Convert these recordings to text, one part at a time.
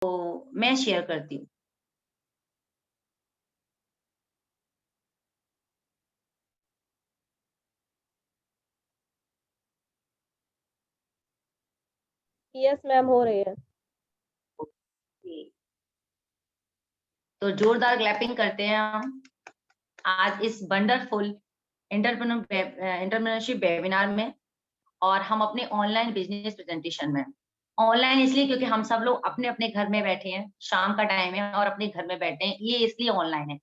तो मैं शेयर करती हूँ। यस मैम, हो रही है। तो जोरदार क्लैपिंग करते हैं हम आज इस वंडरफुल एंटरप्रेन्योरशिप वेबिनार में, और हम अपने ऑनलाइन बिजनेस प्रेजेंटेशन में। ऑनलाइन इसलिए क्योंकि हम सब लोग अपने अपने घर में बैठे हैं, शाम का टाइम है और अपने घर में बैठे हैं, ये इसलिए ऑनलाइन है।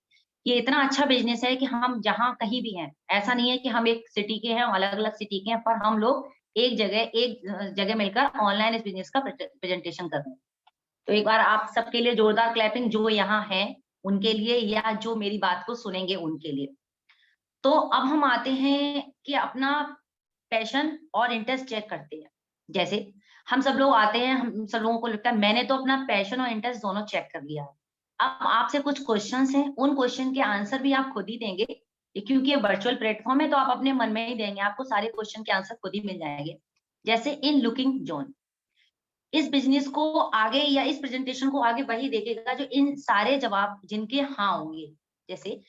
ये इतना अच्छा बिजनेस है कि हम जहाँ कहीं भी हैं, ऐसा नहीं है कि हम एक सिटी के हैं, अलग अलग सिटी के हैं, पर हम लोग एक जगह मिलकर ऑनलाइन इस बिजनेस का प्रेजेंटेशन कर रहे हैं। तो एक बार आप सबके लिए जोरदार क्लैपिंग, जो यहाँ है उनके लिए या जो मेरी बात को सुनेंगे उनके लिए। तो अब हम आते हैं कि अपना पैशन और इंटरेस्ट चेक करते हैं। जैसे हम सब लोग आते हैं, हम सब लोगों को लगता है मैंने तो अपना पैशन और इंटरेस्ट दोनों चेक कर लिया है। अब आपसे कुछ क्वेश्चंस हैं, उन क्वेश्चन के आंसर भी आप खुद ही देंगे, क्योंकि ये वर्चुअल प्लेटफॉर्म है तो आप अपने मन में ही देंगे, आपको सारे क्वेश्चन के आंसर खुद ही मिल जाएंगे। जैसे इन लुकिंग जॉन, इस बिजनेस को आगे या इस प्रेजेंटेशन को आगे वही देखेगा जो इन सारे जवाब जिनके हाँ होंगे। जैसे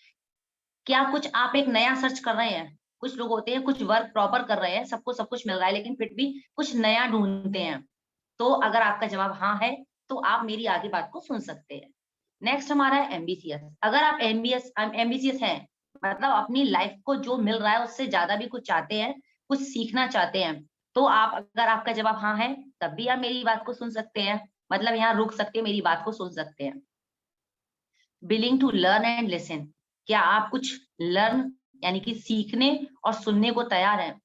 क्या कुछ आप एक नया सर्च कर रहे हैं, कुछ लोग होते हैं कुछ वर्क प्रॉपर कर रहे हैं, सबको सब कुछ मिल रहा है लेकिन फिर भी कुछ नया ढूंढते हैं। तो अगर आपका जवाब हाँ है तो आप मेरी आगे बात को सुन सकते हैं। नेक्स्ट हमारा है एम्बिशियस। अगर आप एम्बिशियस हैं, मतलब अपनी लाइफ को जो मिल रहा है उससे ज्यादा भी कुछ चाहते हैं, कुछ सीखना चाहते हैं, तो आप, अगर आपका जवाब हाँ है, तब भी आप मेरी बात को सुन सकते हैं, मतलब यहाँ रुक सकते, मेरी बात को सुन सकते हैं। Willing to learn and listen, क्या आप कुछ लर्न यानी कि सीखने और सुनने को तैयार हैं।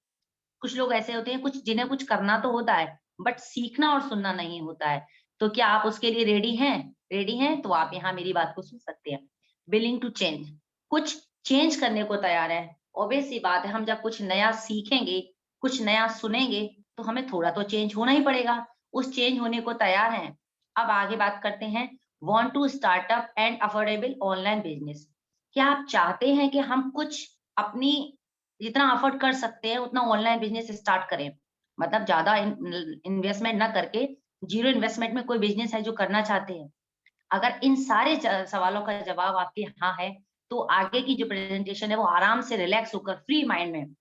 कुछ लोग ऐसे होते हैं, कुछ जिन्हें कुछ करना तो होता है बट सीखना और सुनना नहीं होता है। तो क्या आप उसके लिए रेडी हैं? रेडी हैं तो आप यहाँ मेरी बात को सुन सकते हैं। विलिंग टू चेंज, कुछ चेंज करने को तैयार है। ऑब्वियस सी बात है, हम जब कुछ नया सीखेंगे, कुछ नया सुनेंगे, तो हमें थोड़ा तो चेंज होना ही पड़ेगा, उस चेंज होने को तैयार हैं। अब आगे बात करते हैं, want to start up and affordable online business, क्या आप चाहते हैं कि हम कुछ अपनी जितना अफोर्ड कर सकते हैं उतना ऑनलाइन बिजनेस स्टार्ट करें, मतलब ज्यादा इन्वेस्टमेंट ना करके जीरो इन्वेस्टमेंट में कोई बिजनेस है जो करना चाहते हैं। अगर इन सारे सवालों का जवाब आपके हाँ है, तो आगे की जो प्रेजेंटेशन है वो आराम से रिलैक्स होकर फ्री माइंड में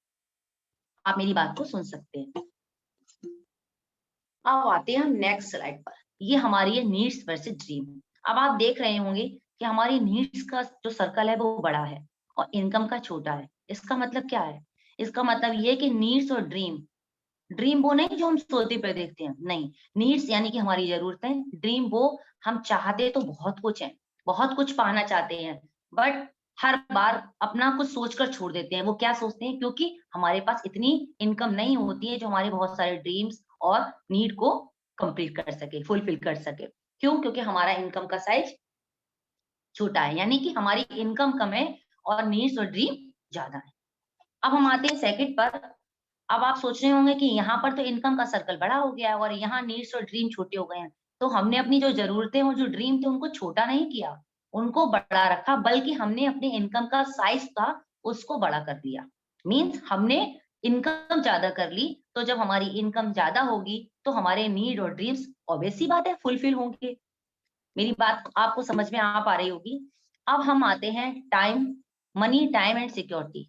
आप मेरी बात को सुन सकते हैं। अब आते हैं हम नेक्स्ट स्लाइड पर। ये हमारी है नीड्स वर्सेस ड्रीम। अब आप देख रहे होंगे कि हमारी नीड्स का जो सर्कल है वो बड़ा है और इनकम का छोटा है। इसका मतलब क्या है? इसका मतलब ये कि नीड्स और ड्रीम, ड्रीम वो नहीं जो हम सोते पे देखते हैं, नहीं, नीड्स यानी कि हमारी जरूरतें, ड्रीम वो हम चाहते तो बहुत कुछ है, बहुत कुछ पाना चाहते हैं, बट हर बार अपना कुछ सोचकर छोड़ देते हैं। वो क्या सोचते हैं? क्योंकि हमारे पास इतनी इनकम नहीं होती है जो हमारे बहुत सारे ड्रीम्स और नीड को कंप्लीट कर सके, फुलफिल कर सके। क्यों? क्योंकि हमारा इनकम का साइज छोटा है, यानी कि हमारी इनकम कम है और नीड्स और ड्रीम ज्यादा है। अब हम आते हैं सेकंड पर। अब आप सोच रहे होंगे कि यहाँ पर तो इनकम का सर्कल बड़ा हो गया है और यहाँ नीड्स और ड्रीम छोटे हो गए हैं। तो हमने अपनी जो जरूरतें और जो ड्रीम थे उनको छोटा नहीं किया, उनको बड़ा रखा, बल्कि हमने अपने इनकम का साइज था उसको बड़ा कर दिया। मीन्स हमने इनकम ज्यादा कर ली, तो जब हमारी इनकम ज्यादा होगी तो हमारे नीड और ड्रीम्स ऑब्वियस सी बात है फुलफिल होंगे। मेरी बात आपको समझ में आ पा रही होगी। अब हम आते हैं time, money, time and security.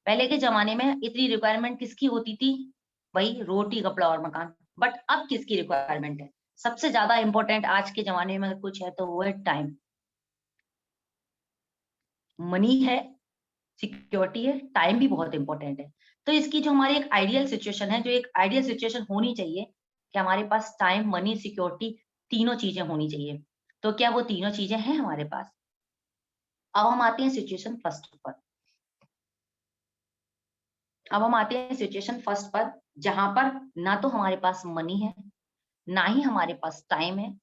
पहले के जमाने में इतनी रिक्वायरमेंट किसकी होती थी? वही रोटी कपड़ा और मकान। बट अब किसकी रिक्वायरमेंट है? सबसे ज्यादा इंपॉर्टेंट आज के जमाने में अगर कुछ है तो वो है टाइम। मनी है, सिक्योरिटी है, टाइम भी बहुत इंपॉर्टेंट है। तो इसकी जो हमारी एक आइडियल सिचुएशन है, जो एक आइडियल सिचुएशन होनी चाहिए कि हमारे पास टाइम, मनी, सिक्योरिटी तीनों चीजें होनी चाहिए। तो क्या वो तीनों चीजें हैं हमारे पास? अब हम आते हैं सिचुएशन फर्स्ट पर। अब हम आते हैं सिचुएशन फर्स्ट पर, जहां पर ना तो हमारे पास मनी है, ना ही हमारे पास टाइम है,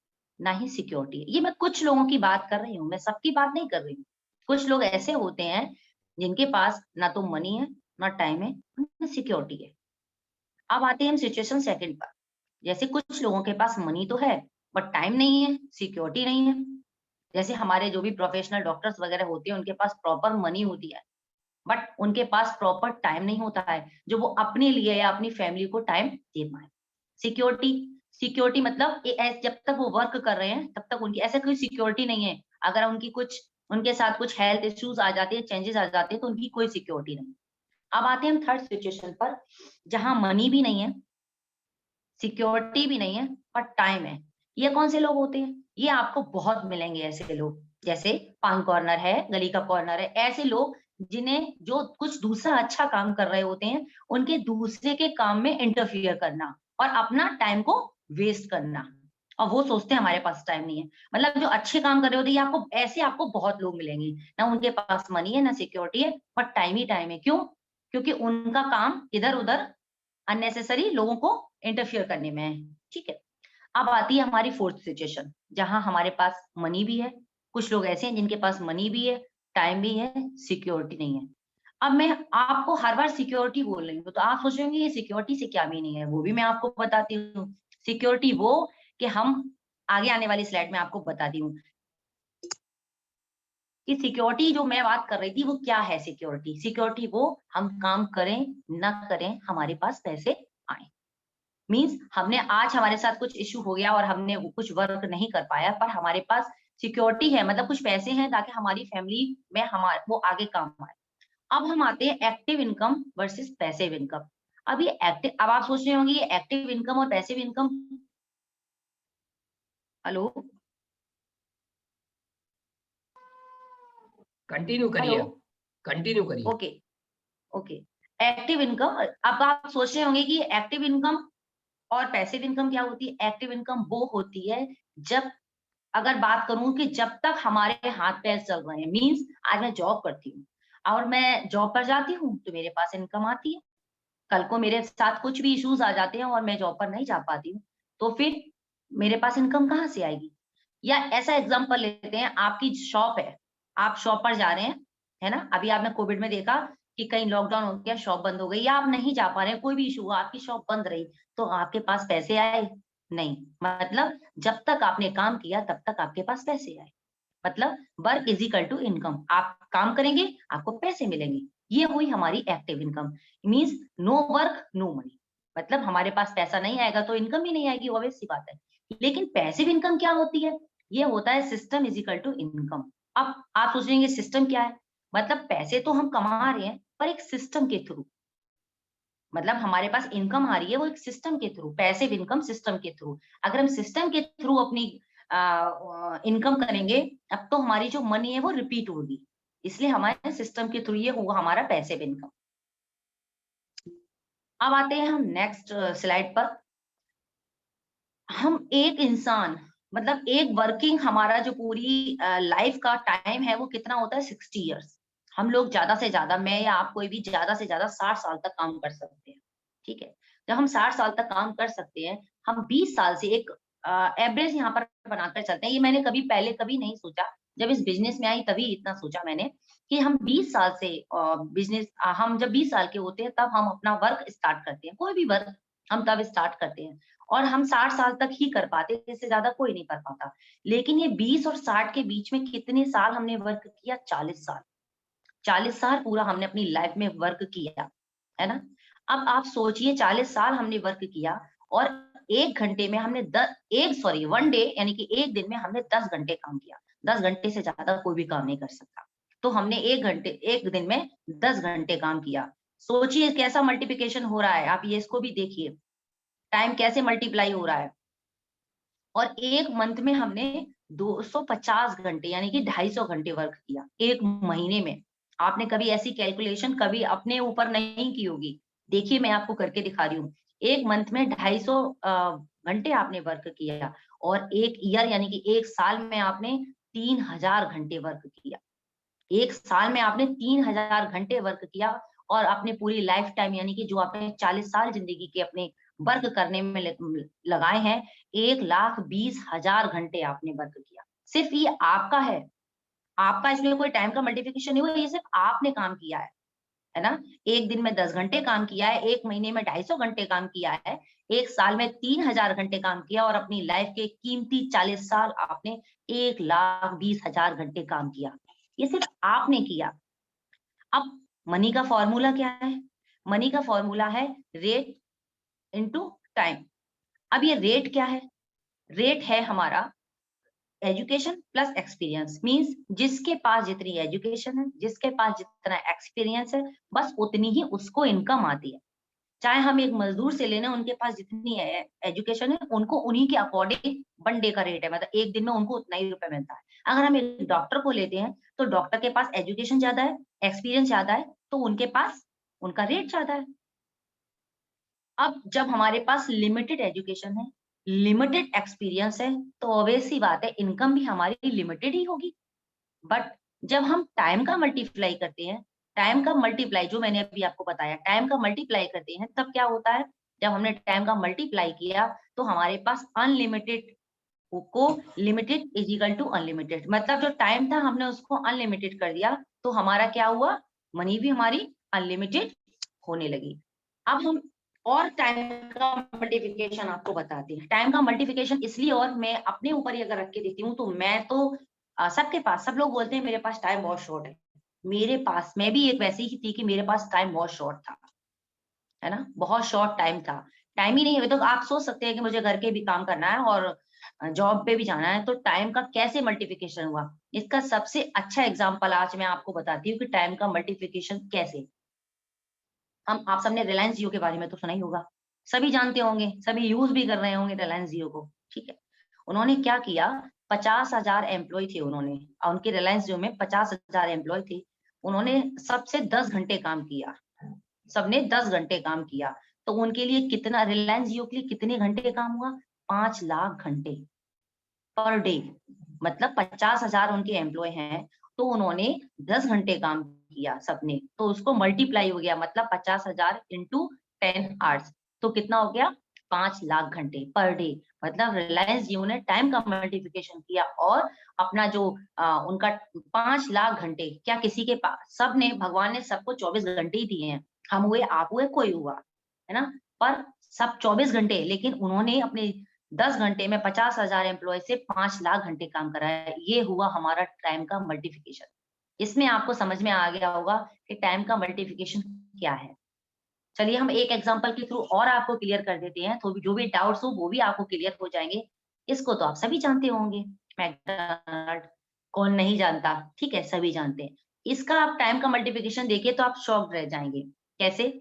ना ही सिक्योरिटी है। ये मैं कुछ लोगों की बात कर रही हूँ, मैं सबकी बात नहीं कर रही हूँ। कुछ लोग ऐसे होते हैं जिनके पास ना तो मनी है, ना टाइम है, ना सिक्योरिटी है। अब आते हैं हम सिचुएशन सेकंड पर। जैसे कुछ लोगों के पास मनी तो है बट टाइम नहीं है, सिक्योरिटी नहीं है। जैसे हमारे जो भी प्रोफेशनल डॉक्टर्स वगैरह होते हैं उनके पास प्रॉपर मनी होती है बट उनके पास प्रॉपर टाइम नहीं होता है जो वो अपने लिए या अपनी फैमिली को टाइम दे पाए। सिक्योरिटी, सिक्योरिटी मतलब जब तक वो वर्क कर रहे हैं तब तक उनकी ऐसे कोई सिक्योरिटी नहीं है। अगर उनके साथ कुछ हेल्थ इश्यूज आ जाते हैं, चेंजेस आ जाते हैं, तो उनकी कोई सिक्योरिटी नहीं। अब आते हैं हम थर्ड सिचुएशन पर, जहां मनी भी नहीं है, सिक्योरिटी भी नहीं है और टाइम है। ये कौन से लोग होते हैं? ये आपको बहुत मिलेंगे ऐसे लोग, जैसे पान कॉर्नर है, गली का कॉर्नर है, ऐसे लोग जिन्हें जो कुछ दूसरा अच्छा काम कर रहे होते हैं, उनके दूसरे के काम में इंटरफियर करना और अपना टाइम को वेस्ट करना। और वो सोचते हैं हमारे पास टाइम नहीं है। मतलब जो अच्छे काम कर रहे होते हैं, आपको बहुत लोग मिलेंगे, ना उनके पास मनी है ना सिक्योरिटी है, पर टाइम ही टाइम है। क्यों? क्योंकि उनका काम इधर उधर अननेसेसरी लोगों को इंटरफियर करने में है। ठीक है। अब आती है हमारी फोर्थ सिचुएशन, जहां हमारे पास मनी भी है, कुछ लोग ऐसे हैं जिनके पास मनी भी है, टाइम भी है, सिक्योरिटी नहीं है। अब मैं आपको हर बार सिक्योरिटी बोल रही हूँ, तो आप सोचेंगे ये सिक्योरिटी से क्या मीनिंग है, वो भी मैं आपको बताती हूँ। सिक्योरिटी वो कि हम आगे आने वाली स्लाइड में आपको बताती हूँ कि सिक्योरिटी जो मैं बात कर रही थी वो क्या है। सिक्योरिटी सिक्योरिटी वो हम काम करें ना करें, हमारे पास पैसे आए। मीन्स हमने आज हमारे साथ कुछ इश्यू हो गया और हमने वो कुछ वर्क नहीं कर पाया, पर हमारे पास सिक्योरिटी है, मतलब कुछ पैसे हैं ताकि हमारी फैमिली में हमारे वो आगे काम आए। अब हम आते हैं active income versus passive income. अब आप सोच रहे होंगे ये एक्टिव इनकम और passive income. Hello continue hello. करिए, कंटिन्यू करिए। Okay okay. एक्टिव इनकम, अब आप सोच रहे होंगे कि एक्टिव इनकम और पैसिव इनकम क्या होती है। एक्टिव इनकम वो होती है जब, अगर बात करूं कि जब तक हमारे हाथ पैर चल रहे हैं, मींस आज मैं जॉब करती हूँ और मैं जॉब पर जाती हूँ तो मेरे पास इनकम आती है। कल को मेरे साथ कुछ भी इश्यूज आ जाते हैं और मैं जॉब पर नहीं जा पाती हूँ, तो फिर मेरे पास इनकम कहाँ से आएगी? या ऐसा एग्जांपल लेते हैं, आपकी शॉप है, आप शॉप पर जा रहे हैं, है ना। अभी आपने कोविड में देखा कि कहीं लॉकडाउन हो गया, शॉप बंद हो गई, या आप नहीं जा पा रहे हैं, कोई भी इशू हुआ, आपकी शॉप बंद रही, तो आपके पास पैसे आए? नहीं। मतलब जब तक आपने काम किया तब तक आपके पास पैसे आए। मतलब work is equal to income, आप काम करेंगे आपको पैसे मिलेंगे। ये हुई हमारी active income. Means no work no money, मतलब हमारे पास पैसा नहीं आएगा तो इनकम भी नहीं आएगी, ऑब्वियस सी बात है। लेकिन पैसिव इनकम क्या होती है? ये होता है system is equal to income. अब आप सोचेंगे सिस्टम क्या है? मतलब पैसे तो हम कमा रहे हैं पर एक सिस्टम के थ्रू, मतलब हमारे पास इनकम आ रही है वो एक सिस्टम के थ्रू, पैसिव इनकम सिस्टम के थ्रू। अगर हम सिस्टम के थ्रू अपनी इनकम करेंगे, अब तो हमारी जो मनी है वो रिपीट होगी, इसलिए हमारे सिस्टम के थ्रू ये होगा हमारा पैसिव इनकम। अब आते हैं हम नेक्स्ट स्लाइड पर। हम एक इंसान, मतलब एक वर्किंग, हमारा जो पूरी लाइफ का टाइम है वो कितना होता है? 60 ईयर्स। हम लोग ज्यादा से ज्यादा, मैं या आप कोई भी ज्यादा से ज्यादा 60 साल तक काम कर सकते हैं। ठीक है। जब हम 60 साल तक काम कर सकते हैं, हम 20 साल से एक एवरेज यहाँ पर बनाकर चलते हैं। ये मैंने कभी पहले कभी नहीं सोचा, जब इस बिजनेस में आई तभी इतना सोचा मैंने कि हम 20 साल से बिजनेस, हम जब 20 साल के होते हैं तब हम अपना वर्क स्टार्ट करते हैं, कोई भी वर्क हम तब स्टार्ट करते हैं और हम 60 साल तक ही कर पाते, इससे ज्यादा कोई नहीं कर पाता। लेकिन ये 20 और 60 के बीच में कितने साल हमने वर्क किया? 40 साल। 40 साल पूरा हमने अपनी लाइफ में वर्क किया, है ना। अब आप सोचिए 40 साल हमने वर्क किया और एक घंटे में हमने वन डे यानी कि एक दिन में हमने 10 घंटे काम किया। 10 घंटे से ज्यादा कोई भी काम नहीं कर सकता, तो हमने एक दिन में 10 घंटे काम किया। सोचिए कैसा मल्टीप्लिकेशन हो रहा है, आप ये इसको भी देखिए, टाइम कैसे मल्टीप्लाई हो रहा है। और एक मंथ में हमने 250 घंटे यानी कि 250 घंटे वर्क किया एक महीने में। आपने कभी ऐसी कैलकुलेशन कभी अपने ऊपर नहीं की होगी। देखिए मैं आपको करके दिखा रही हूँ। एक मंथ में 250 घंटे आपने वर्क किया और एक ईयर यानी कि एक साल में आपने 3000 घंटे वर्क किया। एक साल में आपने 3000 घंटे वर्क किया और अपने पूरी लाइफ टाइम यानी कि जो आपने 40 साल जिंदगी के अपने वर्क करने में लगाए हैं, 1,20,000 घंटे आपने वर्क किया। सिर्फ ये आपका है, आपका इसमें कोई टाइम का मल्टीप्लिकेशन नहीं हुआ, ये सिर्फ आपने काम किया है ना। एक दिन में 10 घंटे काम किया है, एक महीने में 250 घंटे काम किया है, एक साल में 3000 घंटे काम किया और अपनी लाइफ के कीमती 40 साल आपने 1,20,000 घंटे काम किया। ये सिर्फ आपने किया। अब मनी का फॉर्मूला क्या है? मनी का फॉर्मूला है रेट इनटू टाइम। अब ये रेट क्या है? रेट है हमारा एजुकेशन प्लस एक्सपीरियंस, मींस जिसके पास जितनी एजुकेशन है, जिसके पास जितना एक्सपीरियंस है, बस उतनी ही उसको इनकम आती है। चाहे हम एक मजदूर से लेना, उनके पास जितनी एजुकेशन है, उनको उन्हीं के अकॉर्डिंग 1 डे का रेट है, मतलब एक दिन में उनको उतना ही रुपए मिलता है। अगर हम एक डॉक्टर को लेते हैं, तो डॉक्टर के पास एजुकेशन ज्यादा है, एक्सपीरियंस ज्यादा है, तो उनके पास उनका रेट ज्यादा है। अब जब हमारे पास लिमिटेड एजुकेशन है, लिमिटेड एक्सपीरियंस है, तो ऑब्वियस सी बात है इनकम भी हमारी लिमिटेड ही होगी। बट जब हम टाइम का मल्टीप्लाई करते हैं, टाइम का मल्टीप्लाई जो मैंने अभी आपको बताया, टाइम का मल्टीप्लाई करते हैं, तब क्या होता है? जब हमने टाइम का मल्टीप्लाई किया, तो हमारे पास अनलिमिटेड को limited is equal to unlimited, मतलब जो टाइम था हमने उसको अनलिमिटेड कर दिया, तो हमारा क्या हुआ? मनी भी हमारी अनलिमिटेड होने लगी। अब हम और टाइम का मल्टीप्लिकेशन आपको बताते हैं। टाइम का मल्टीप्लिकेशन इसलिए, और मैं अपने ऊपर ही अगर रख के देखती हूँ, तो मैं तो सबके पास, सब लोग बोलते हैं मेरे पास टाइम बहुत शॉर्ट है। मेरे पास, मैं भी एक वैसी ही थी कि मेरे पास टाइम बहुत शॉर्ट था, है ना, बहुत शॉर्ट टाइम था। टाइम ही नहीं है, तो आप सोच सकते हैं कि मुझे घर के भी काम करना है और जॉब पे भी जाना है, तो टाइम का कैसे मल्टीप्लिकेशन हुआ? इसका सबसे अच्छा एग्जांपल आज मैं आपको बताती हूँ कि टाइम का मल्टीप्लिकेशन कैसे। हम आप सबने रिलायंस जियो के बारे में तो सुना ही होगा, सभी जानते होंगे, सभी यूज भी कर रहे होंगे रिलायंस जियो को, ठीक है। उन्होंने क्या किया? 50,000 एम्प्लॉय थे उन्होंने, और उनके रिलायंस जियो में 50,000 एम्प्लॉय थे। उन्होंने सबसे 10 घंटे काम किया, सबने 10 घंटे काम किया, तो उनके लिए कितना, रिलायंस जियो के लिए कितने घंटे काम हुआ? 5 लाख घंटे पर डे। मतलब 50,000 उनके एम्प्लॉय हैं, तो उन्होंने 10 घंटे काम किया सबने, तो उसको मल्टीप्लाई हो गया, मतलब 50,000 इंटू 10 आवर्स, तो कितना हो गया? 5 लाख घंटे पर डे। मतलब रिलायंस जियो ने टाइम का मल्टीप्लिकेशन किया, और अपना जो उनका 5 लाख घंटे, क्या किसी के पास, सबने, भगवान ने सबको 24 घंटे ही दिए हैं, हम हुए, आप हुए, कोई हुआ, है ना, पर सब 24 घंटे, लेकिन उन्होंने अपने 10 घंटे में 50,000 एम्प्लॉय से 5 लाख घंटे काम कराया। ये हुआ हमारा टाइम का मल्टीप्लिकेशन। इसमें आपको समझ में आ गया होगा कि टाइम का मल्टीप्लिकेशन क्या है। चलिए हम एक एग्जांपल के थ्रू और आपको क्लियर कर देते हैं, तो जो भी डाउट्स हो वो भी आपको क्लियर हो जाएंगे। इसको तो आप सभी जानते होंगे, मैकडॉनल्ड, कौन नहीं जानता, ठीक है, सभी जानते हैं। इसका आप टाइम का मल्टीप्लिकेशन देखिए तो आप शॉक्ड रह जाएंगे। कैसे?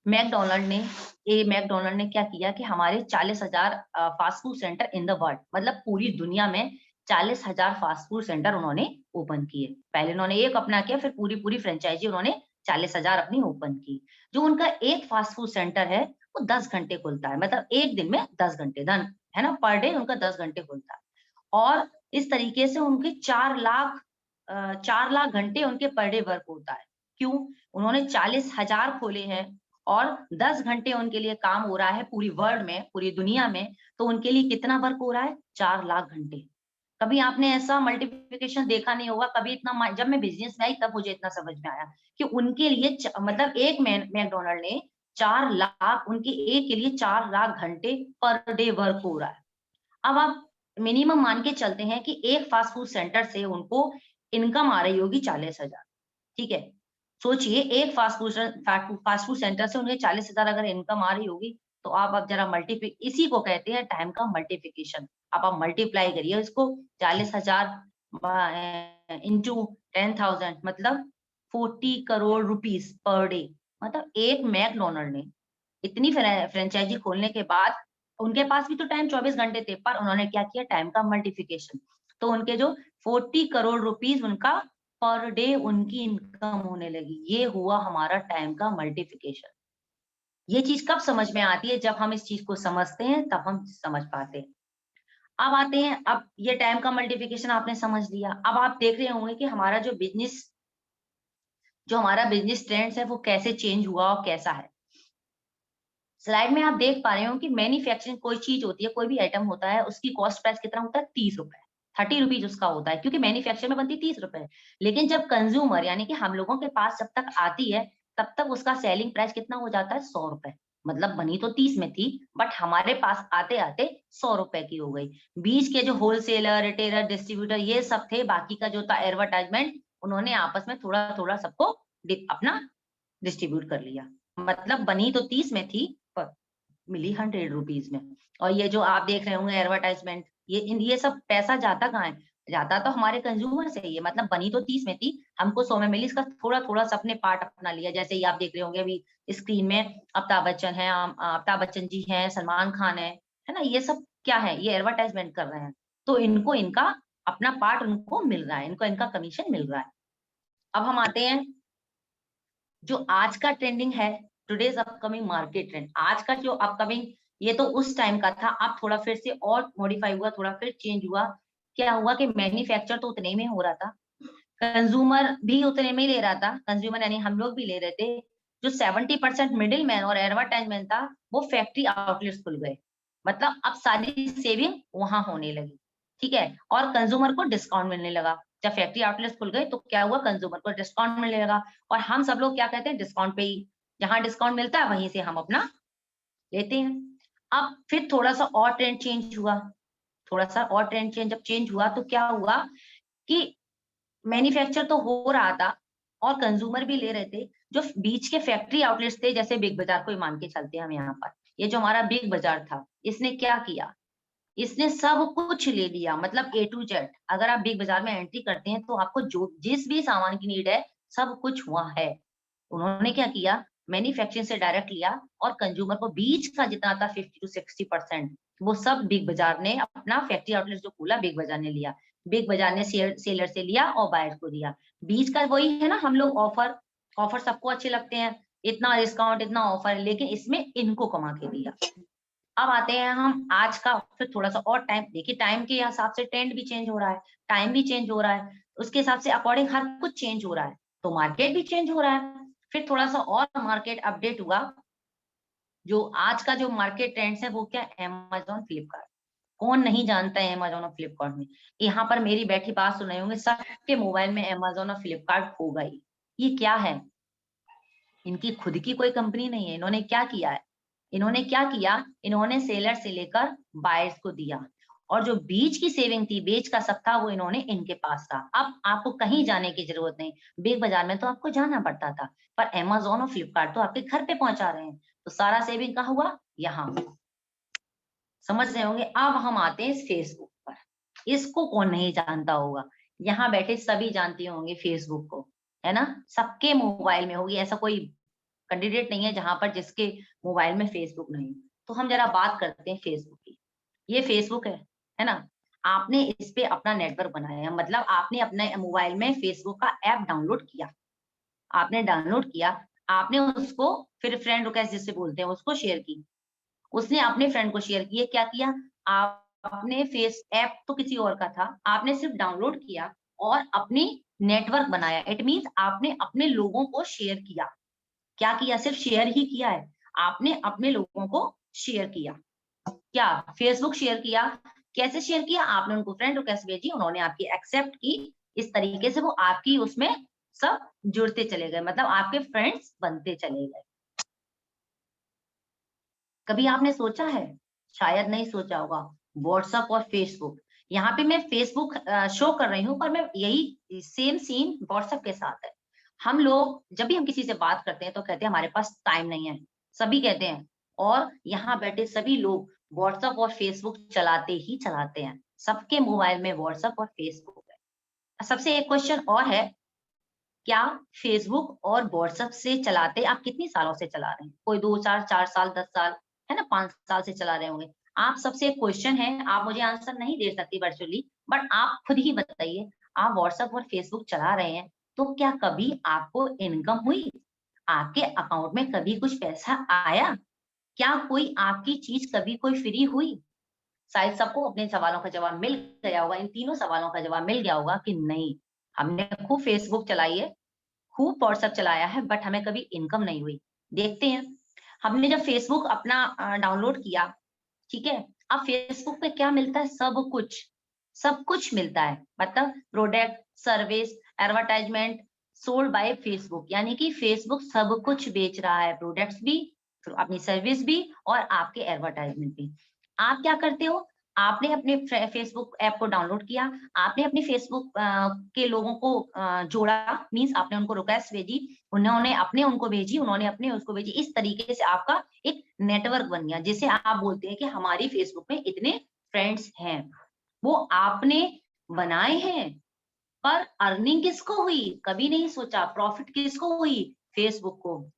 मैकडोनल्ड ने मैकडोनल्ड ने क्या किया कि हमारे 40,000 fast food centre in the world, मतलब पूरी दुनिया में 40,000 फास्ट फूड सेंटर उन्होंने ओपन किए। पहले उन्होंने एक अपना किया, फिर पूरी पूरी फ्रेंचाइजी उन्होंने 40,000 अपनी ओपन की। जो उनका एक फास्ट फूड सेंटर है, वो 10 घंटे खुलता है, मतलब एक दिन में 10 घंटे, धन है ना, पर डे उनका 10 घंटे खुलता है। और इस तरीके से उनके 4 लाख घंटे उनके पर डे वर्क होता है। क्यों? उन्होंने 40,000 खोले हैं, और 10 घंटे उनके लिए काम हो रहा है पूरी वर्ल्ड में, पूरी दुनिया में, तो उनके लिए कितना वर्क हो रहा है? 4 लाख घंटे। कभी आपने ऐसा मल्टीप्लिकेशन देखा नहीं होगा, कभी इतना जब मैं बिजनेस में आई तब मुझे इतना समझ में आया कि उनके लिए मतलब एक मैकडोनल्ड ने 4 लाख, उनके एक के लिए 4 लाख घंटे पर डे वर्क हो रहा है। अब आप मिनिमम मान के चलते हैं कि एक फास्ट फूड सेंटर से उनको इनकम आ रही होगी 40,000, ठीक है। सोचिए एक फास्ट फूड सेंटर से उन्हें 40,000 अगर इनकम आ रही होगी, तो आप जरा मल्टीप्ली, इसी को कहते हैं टाइम का मल्टीप्लिकेशन। आप मल्टीप्लाई करिए इसको, 40,000 इंटू 10,000, मतलब 40 करोड़ रुपीस पर डे। मतलब एक मैकडोनल्ड ने इतनी फ्रेंचाइजी खोलने के बाद, उनके पास भी तो टाइम 24 घंटे थे, पर उन्होंने क्या किया? टाइम का मल्टीप्लिकेशन। तो उनके जो 40 करोड़ रुपीस उनका पर डे उनकी इनकम होने लगी। ये हुआ हमारा टाइम का मल्टीप्लिकेशन। ये चीज कब समझ में आती है? जब हम इस चीज को समझते हैं, तब हम समझ पाते हैं। अब आते हैं, अब ये टाइम का मल्टीप्लिकेशन आपने समझ लिया। अब आप देख रहे होंगे कि हमारा बिजनेस ट्रेंड्स है वो कैसे चेंज हुआ और कैसा है। स्लाइड में आप देख पा रहे हो कि मैन्युफैक्चरिंग कोई चीज होती है, कोई भी आइटम होता है, उसकी कॉस्ट प्राइस कितना होता है? 30 रुपए, 30 रुपीज उसका होता है, क्योंकि मैन्युफैक्चर में बनती 30 रुपए। लेकिन जब कंज्यूमर यानी कि हम लोगों के पास जब तक आती है, तब तक उसका सेलिंग प्राइस कितना हो जाता है? 100 रुपए। मतलब बनी तो 30 में थी, बट हमारे पास आते आते 100 रुपए की हो गई। बीच के जो होलसेलर, रिटेलर, डिस्ट्रीब्यूटर, ये सब थे, बाकी का जो था एडवर्टाइजमेंट, उन्होंने आपस में थोड़ा थोड़ा सबको अपना डिस्ट्रीब्यूट कर लिया। मतलब बनी तो 30 में थी, पर मिली 100 रुपीज में। और ये जो आप देख रहे होंगे एडवर्टाइजमेंट, ये सब पैसा जाता कहाँ है? जाता तो हमारे कंज्यूमर से ही है। मतलब बनी तो 30 में थी, हमको 100 में मिली, इसका थोड़ा थोड़ा सा अपने पार्ट अपना लिया। जैसे ही आप देख रहे होंगे अभी स्क्रीन में अमिताभ बच्चन है, अमिताभ बच्चन जी हैं, सलमान खान है ना, ये सब क्या है? ये एडवर्टाइजमेंट कर रहे हैं, तो इनको इनका अपना पार्ट उनको मिल रहा है, इनको इनका कमीशन मिल रहा है। अब हम आते हैं जो आज का ट्रेंडिंग है, टुडेज अपकमिंग मार्केट ट्रेंड। आज का जो अपकमिंग, ये तो उस टाइम का था, अब थोड़ा फिर से और मॉडिफाई हुआ, थोड़ा फिर चेंज हुआ। क्या हुआ कि मैन्युफैक्चर तो उतने में हो रहा था, कंज्यूमर भी उतने में ही ले रहा था, कंज्यूमर यानी हम लोग भी ले रहे थे। जो 70% मिडिल मैन और एडवर्टाइजमेंट था, वो फैक्ट्री आउटलेट्स खुल गए। मतलब अब सारी सेविंग वहां होने लगी, ठीक है, और कंज्यूमर को डिस्काउंट मिलने लगा। जब फैक्ट्री आउटलेट्स खुल गए तो क्या हुआ, कंज्यूमर को डिस्काउंट मिलने लगा। और हम सब लोग क्या कहते हैं, डिस्काउंट पे ही, जहां डिस्काउंट मिलता है वहीं से हम अपना लेते हैं। अब फिर थोड़ा सा और ट्रेंड चेंज हुआ, थोड़ा सा और ट्रेंड चेंज जब चेंज हुआ तो क्या हुआ कि मैन्युफैक्चर तो हो रहा था और कंज्यूमर भी ले रहे थे। जो बीच के फैक्ट्री आउटलेट्स थे, जैसे बिग बाजार को ही मान के चलते हैं हम यहाँ पर, ये जो हमारा बिग बाजार था, इसने क्या किया, इसने सब कुछ ले लिया। मतलब ए टू जेड। अगर आप बिग बाजार में एंट्री करते हैं तो आपको जो जिस भी सामान की नीड है, सब कुछ वहां है। उन्होंने क्या किया, मैन्युफैक्चरिंग से डायरेक्ट लिया और कंज्यूमर को बीच का जितना था 50 to 60%, वो सब बिग बाजार ने अपना फैक्ट्री आउटलेट जो खोला, बिग बाजार ने लिया। बिग बाजार ने सेलर से लिया और बायर को दिया। बीच का वही है ना, हम लोग ऑफर, ऑफर सबको अच्छे लगते हैं, इतना डिस्काउंट, इतना ऑफर, लेकिन इसमें इनको कमा के दिया। अब आते हैं हम आज का, फिर थोड़ा सा और टाइम देखिए, टाइम के हिसाब से ट्रेंड भी चेंज हो रहा है, टाइम भी चेंज हो रहा है, उसके हिसाब से अकॉर्डिंग हर कुछ चेंज हो रहा है, तो मार्केट भी चेंज हो रहा है। फिर थोड़ा सा और मार्केट अपडेट हुआ। जो आज का जो मार्केट ट्रेंड्स है वो क्या, अमेजोन फ्लिपकार्ट। कौन नहीं जानता है अमेजोन और फ्लिपकार्ट में? यहाँ पर मेरी बैठी बात सुन रहे होंगे, सबके मोबाइल में अमेजोन और फ्लिपकार्ट होगा ही। ये क्या है, इनकी खुद की कोई कंपनी नहीं है। इन्होंने क्या किया है, इन्होंने क्या किया, इन्होंने सेलर से लेकर बायर्स को दिया, और जो बीच की सेविंग थी, बीच का सब था, वो इन्होंने इनके पास था। अब आपको कहीं जाने की जरूरत नहीं, बिग बाजार में तो आपको जाना पड़ता था, पर अमेजोन और फ्लिपकार्ट तो आपके घर पे पहुंचा रहे हैं, तो सारा सेविंग कहाँ हुआ, यहाँ। समझ रहे होंगे। अब हम आते हैं फेसबुक पर, इसको कौन नहीं जानता होगा, यहाँ बैठे सभी जानते होंगे फेसबुक को, है ना, सबके मोबाइल में होगी, ऐसा कोई कैंडिडेट नहीं है जहां पर जिसके मोबाइल में फेसबुक नहीं। तो हम जरा बात करते हैं फेसबुक की। ये फेसबुक है ना, आपने इस पे अपना नेटवर्क बनाया, मतलब आपने अपने मोबाइल में फेसबुक का ऐप डाउनलोड किया, आपने डाउनलोड किया, आपने उसको फिर फ्रेंड रिक्वेस्ट जिसे बोलते हैं उसको शेयर की, उसने अपने फ्रेंड को शेयर किए, क्या किया, आपने फेस ऐप तो किसी और का था, आपने सिर्फ डाउनलोड किया और अपनी नेटवर्क बनाया। इट मीन्स आपने अपने लोगों को शेयर किया। क्या किया, सिर्फ शेयर ही किया है, आपने अपने लोगों को शेयर किया। क्या, फेसबुक शेयर किया। कैसे शेयर किया, आपने उनको फ्रेंड रिक्वेस्ट भेजी, उन्होंने आपकी एक्सेप्ट की, इस तरीके से वो आपकी उसमें सब जुड़ते चले गए, मतलब आपके फ्रेंड्स बनते चले गए। कभी आपने सोचा है, शायद नहीं सोचा होगा, व्हाट्सएप और फेसबुक। यहाँ पे मैं फेसबुक शो कर रही हूँ, पर मैं यही सेम सीन व्हाट्सएप के साथ है। हम लोग जब भी हम किसी से बात करते हैं तो कहते हैं हमारे पास टाइम नहीं है, सभी कहते हैं, और यहाँ बैठे सभी लोग व्हाट्सएप और फेसबुक चलाते ही चलाते हैं, सबके मोबाइल में व्हाट्सएप और फेसबुक है। सबसे एक क्वेश्चन और है, क्या फेसबुक और व्हाट्सएप से चलाते आप कितनी सालों से चला रहे हैं? कोई 2 4 4 साल 10 साल, है ना, 5 साल से चला रहे होंगे। आप सबसे एक क्वेश्चन है, आप मुझे आंसर नहीं दे सकती वर्चुअली, बट आप खुद ही बताइए, आप व्हाट्सएप और फेसबुक चला रहे हैं, तो क्या कभी आपको इनकम हुई, आपके अकाउंट में कभी कुछ पैसा आया, क्या कोई आपकी चीज कभी कोई फ्री हुई? शायद सबको अपने सवालों का जवाब मिल गया होगा, इन तीनों सवालों का जवाब मिल गया होगा कि नहीं, हमने खूब फेसबुक चलाई है, खूब व्हाट्सएप चलाया है, बट हमें कभी इनकम नहीं हुई। देखते हैं, हमने जब फेसबुक अपना डाउनलोड किया, ठीक है, अब फेसबुक पे क्या मिलता है, सब कुछ मिलता है, मतलब product, service, advertisement, sold by Facebook, यानी कि फेसबुक सब कुछ बेच रहा है, प्रोडक्ट्स भी, अपनी सर्विस भी और आपके एडवर्टाइजमेंट भी। आप क्या करते हो, आपने अपने फेसबुक ऐप को डाउनलोड किया, आपने अपने फेसबुक के लोगों को जोड़ा, मीन्स आपने उनको रिक्वेस्ट भेजी, उन्होंने अपने उनको भेजी, उन्होंने अपने उसको भेजी। इस तरीके से आपका एक नेटवर्क बन गया, जिसे आप बोलते हैं कि हमारी फेसबुक में इतने फ्रेंड्स हैं। वो आपने बनाए हैं, पर अर्निंग किसको हुई? कभी नहीं सोचा। प्रॉफिट किसको हुई? फेसबुक को,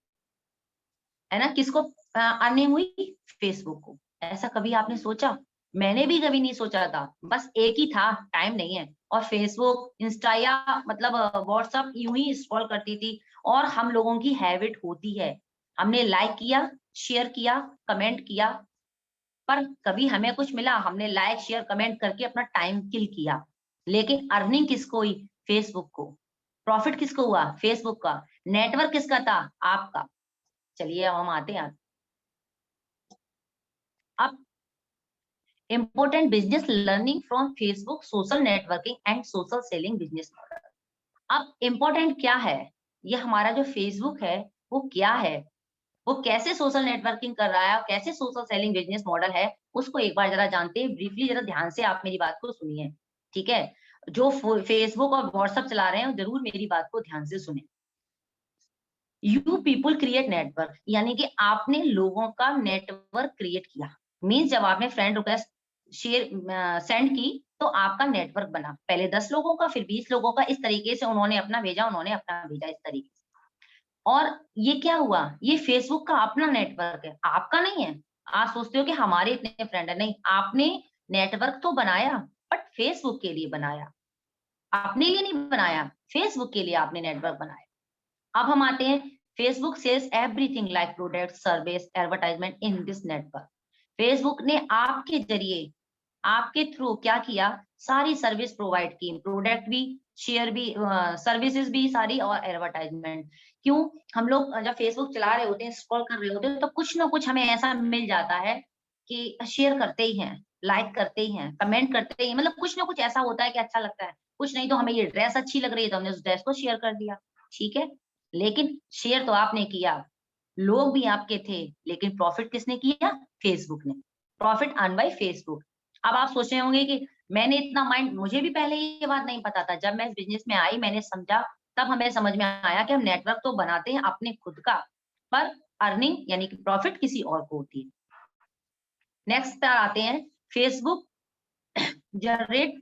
है ना? किसको अर्निंग हुई? फेसबुक को। ऐसा कभी आपने सोचा? मैंने भी कभी नहीं सोचा था। बस एक ही था, टाइम नहीं है, और फेसबुक, इंस्टा या मतलब व्हाट्सएप यूं ही स्क्रॉल करती थी। और हम लोगों की हैबिट होती है, हमने लाइक किया, शेयर किया, कमेंट किया, पर कभी हमें कुछ मिला? हमने लाइक शेयर कमेंट करके अपना टाइम किल किया। लेकिन अर्निंग किसको हुई? फेसबुक को। प्रॉफिट किसको हुआ? फेसबुक का। नेटवर्क किसका था? आपका। चलिए अब हम आते हैं। अब important business learning from Facebook, social networking and social selling business model. अब इम्पोर्टेंट क्या है? ये हमारा जो फेसबुक है वो क्या है, वो कैसे सोशल नेटवर्किंग कर रहा है और कैसे सोशल सेलिंग बिजनेस मॉडल है, उसको एक बार जरा जानते हैं। ब्रीफली जरा ध्यान से आप मेरी बात को सुनिए, ठीक है? जो फेसबुक और व्हाट्सएप चला रहे हैं जरूर मेरी बात को ध्यान से सुने। यू पीपल क्रिएट नेटवर्क, यानी कि आपने लोगों का नेटवर्क क्रिएट किया। मीन्स जब आपने फ्रेंड रिक्वेस्ट शेयर सेंड की तो आपका नेटवर्क बना। पहले 10 लोगों का, फिर 20 लोगों का, इस तरीके से उन्होंने अपना भेजा, उन्होंने अपना भेजा, इस तरीके से। और ये क्या हुआ? ये फेसबुक का अपना नेटवर्क है, आपका नहीं है। आप सोचते हो कि हमारे इतने फ्रेंड है, नहीं। आपने नेटवर्क तो बनाया, बट फेसबुक के लिए बनाया, अपने लिए नहीं बनाया। फेसबुक के लिए आपने नेटवर्क बनाया। अब हम आते हैं, Facebook sales everything like product, service, advertisement in this network. Facebook ने आपके जरिए, आपके थ्रू क्या किया? सारी सर्विस प्रोवाइड की, प्रोडक्ट भी, शेयर भी, सर्विसेज भी सारी, और एडवर्टाइजमेंट। क्यों? हम लोग जब फेसबुक चला रहे होते हैं, स्क्रॉल कर रहे होते हैं, तो कुछ ना कुछ हमें ऐसा मिल जाता है कि शेयर करते ही हैं, लाइक करते ही हैं, कमेंट करते ही, मतलब कुछ ना कुछ ऐसा होता है कि अच्छा लगता है। कुछ नहीं तो हमें ये ड्रेस अच्छी लग रही है तो हमने उस ड्रेस को शेयर कर दिया, ठीक है? लेकिन शेयर तो आपने किया, लोग भी आपके थे, लेकिन प्रॉफिट किसने किया? फेसबुक ने। Profit earn by Facebook. अब आप सोच रहे होंगे कि मैंने इतना माइंड, मुझे भी पहले ये बात नहीं पता था। जब मैं इस बिजनेस में आई, मैंने समझा, तब हमें समझ में आया कि हम नेटवर्क तो बनाते हैं अपने खुद का, पर अर्निंग यानी कि प्रॉफिट किसी और को होती है। नेक्स्ट पर आते हैं, Facebook generate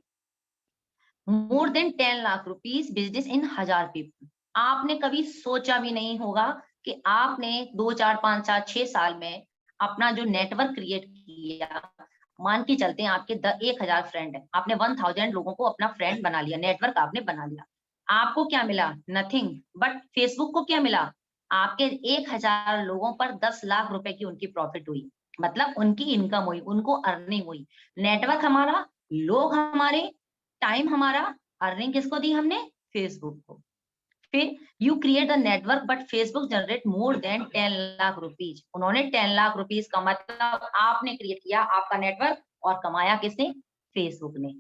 more than 10 lakh rupees business in 1000 people. आपने कभी सोचा भी नहीं होगा कि आपने 2, 4, 5, 7, 6 साल में अपना जो नेटवर्क क्रिएट किया, मान के चलते हैं आपके 1000 फ्रेंड है, आपने 1000 लोगों को अपना फ्रेंड बना लिया, नेटवर्क आपने बना लिया। आपको क्या मिला? नथिंग। बट फेसबुक को क्या मिला? आपके 1000 लोगों पर 10 लाख रुपए की उनकी प्रॉफिट हुई, मतलब उनकी इनकम हुई, उनको अर्निंग हुई। नेटवर्क हमारा, लोग हमारे, टाइम हमारा, अर्निंग किसको दी हमने? फेसबुक को। फिर you create the network but Facebook generate more than 10 lakh rupees. उन्होंने 10 लाख रुपीज का, मतलब आपने क्रिएट किया आपका नेटवर्क, और कमाया किसने? फेसबुक ने।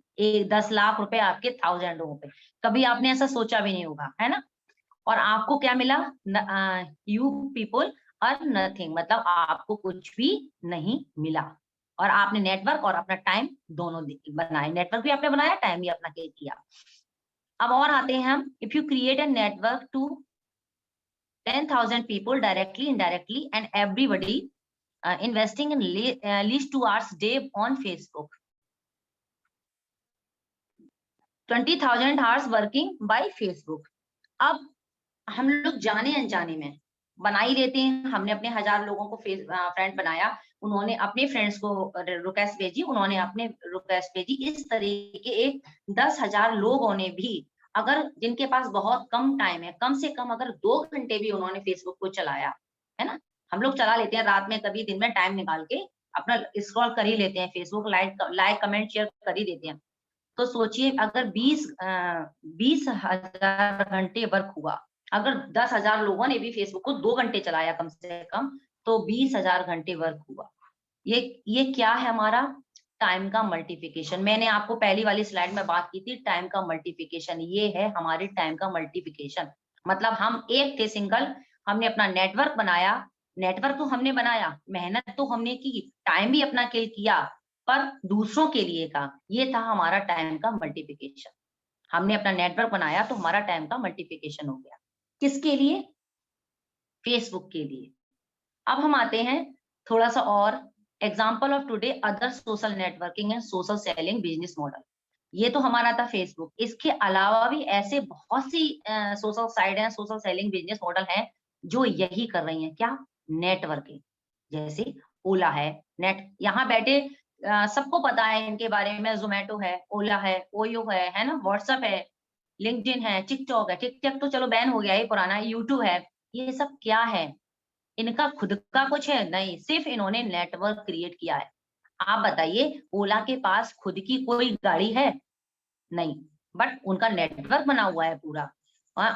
10 लाख रुपए आपके 1000 लोगों पे। कभी आपने ऐसा सोचा भी नहीं होगा, है ना? और आपको क्या मिला? यू पीपल अर्न नथिंग, मतलब आपको कुछ भी नहीं मिला। और आपने नेटवर्क और अपना टाइम दोनों बनाए, नेटवर्क भी आपने बनाया, टाइम भी अपना किया। अब और आते हैं हम, if you create a network to 10,000 people directly, indirectly, and everybody investing in least 2 hours day on Facebook, 20,000 hours working by Facebook। अब हम लोग जाने अनजाने में बना ही लेते हैं। हमने अपने 1000 लोगों को फ्रेंड बनाया, उन्होंने अपने फ्रेंड्स को रिक्वेस्ट भेजी, उन्होंने अपने रिक्वेस्ट भेजी। इस तरीके एक 10,000 लोगों ने भी, अगर जिनके पास बहुत कम टाइम है, कम से कम अगर 2 घंटे भी उन्होंने फेसबुक को चलाया, है ना? हम लोग चला लेते हैं रात में, कभी दिन में टाइम निकाल के अपना स्क्रॉल कर ही लेते हैं फेसबुक, लाइक कमेंट शेयर कर ही देते हैं। तो सोचिए अगर 20,000 घंटे वर्क हुआ, अगर 10,000 लोगों ने भी फेसबुक को 2 घंटे चलाया कम से कम, तो 20,000 घंटे वर्क हुआ। ये क्या है? हमारा टाइम का मल्टीप्लिकेशन। मैंने आपको पहली वाली स्लाइड में बात की थी, टाइम का मल्टीप्लिकेशन। ये है हमारे टाइम का मल्टीप्लिकेशन। मतलब हम एक थे सिंगल, हमने अपना नेटवर्क बनाया, नेटवर्क तो हमने बनाया, मेहनत तो हमने की, टाइम भी अपना किल किया, पर दूसरों के लिए का ये था हमारा टाइम का मल्टीप्लिकेशन। हमने अपना नेटवर्क बनाया तो हमारा टाइम का मल्टीप्लिकेशन हो गया। किसके लिए? फेसबुक के लिए। अब हम आते हैं थोड़ा सा और example of today other social networking and social selling business model. ये तो हमारा था फेसबुक। इसके अलावा भी ऐसे बहुत सी सोशल साइट हैं, सोशल सेलिंग बिजनेस मॉडल हैं जो यही कर रही हैं। क्या? नेटवर्किंग। जैसे ओला है, नेट यहाँ बैठे सबको पता है इनके बारे में। जोमेटो है, ओला है, ओयो है ना, व्हाट्सएप है, लिंक्डइन है, टिकटॉक है। टिकटॉक तो चलो बैन हो गया, ये पुराना है। यूट्यूब है। ये सब क्या है? इनका खुद का कुछ है? नहीं, सिर्फ इन्होंने नेटवर्क क्रिएट किया है। आप बताइए, ओला के पास खुद की कोई गाड़ी है? नहीं, बट उनका नेटवर्क बना हुआ है पूरा।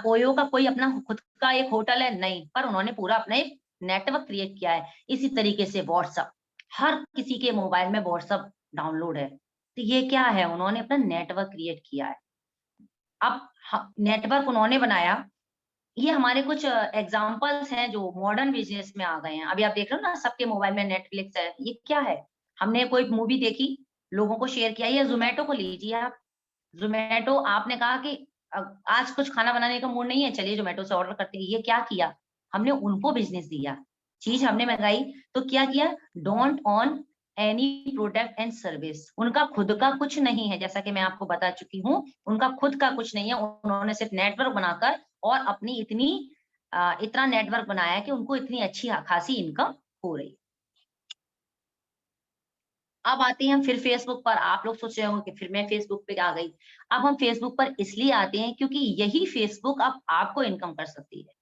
ओयो का कोई अपना खुद का एक होटल है? नहीं, पर उन्होंने पूरा अपना एक नेटवर्क क्रिएट किया है। इसी तरीके से व्हाट्सएप, हर किसी के मोबाइल में व्हाट्सएप डाउनलोड है। तो ये क्या है? उन्होंने अपना नेटवर्क क्रिएट किया है। अब नेटवर्क उन्होंने बनाया। ये हमारे कुछ एग्जांपल्स हैं जो मॉडर्न बिजनेस में आ गए हैं। अभी आप देख रहे हो ना, सबके मोबाइल में नेटफ्लिक्स है। ये क्या है? हमने कोई मूवी देखी, लोगों को शेयर किया। ये जोमेटो को लीजिए आप। ज़ोमैटो, आपने कहा कि आज कुछ खाना बनाने का मूड नहीं है, चलिए ज़ोमैटो से ऑर्डर करते हैं। ये क्या किया? हमने उनको बिज़नेस दिया। चीज़ हमने मंगाई तो क्या किया? Don't own any product and service. उनका खुद का कुछ नहीं है, जैसा कि मैं आपको बता चुकी हूँ। उनका खुद का कुछ नहीं है। उन्होंने सिर्फ नेटवर्क बनाकर और अपनी इतना नेटवर्क बनाया कि उनको इतनी अच्छी खासी इनकम हो रही है। अब आते हैं हम फिर फेसबुक पर। आप लोग सोच रहे होंगे कि फिर मैं फेसबुक पे आ गई। अब हम फेसबुक पर इसलिए आते हैं क्योंकि यही फेसबुक अब आपको इनकम कर सकती है।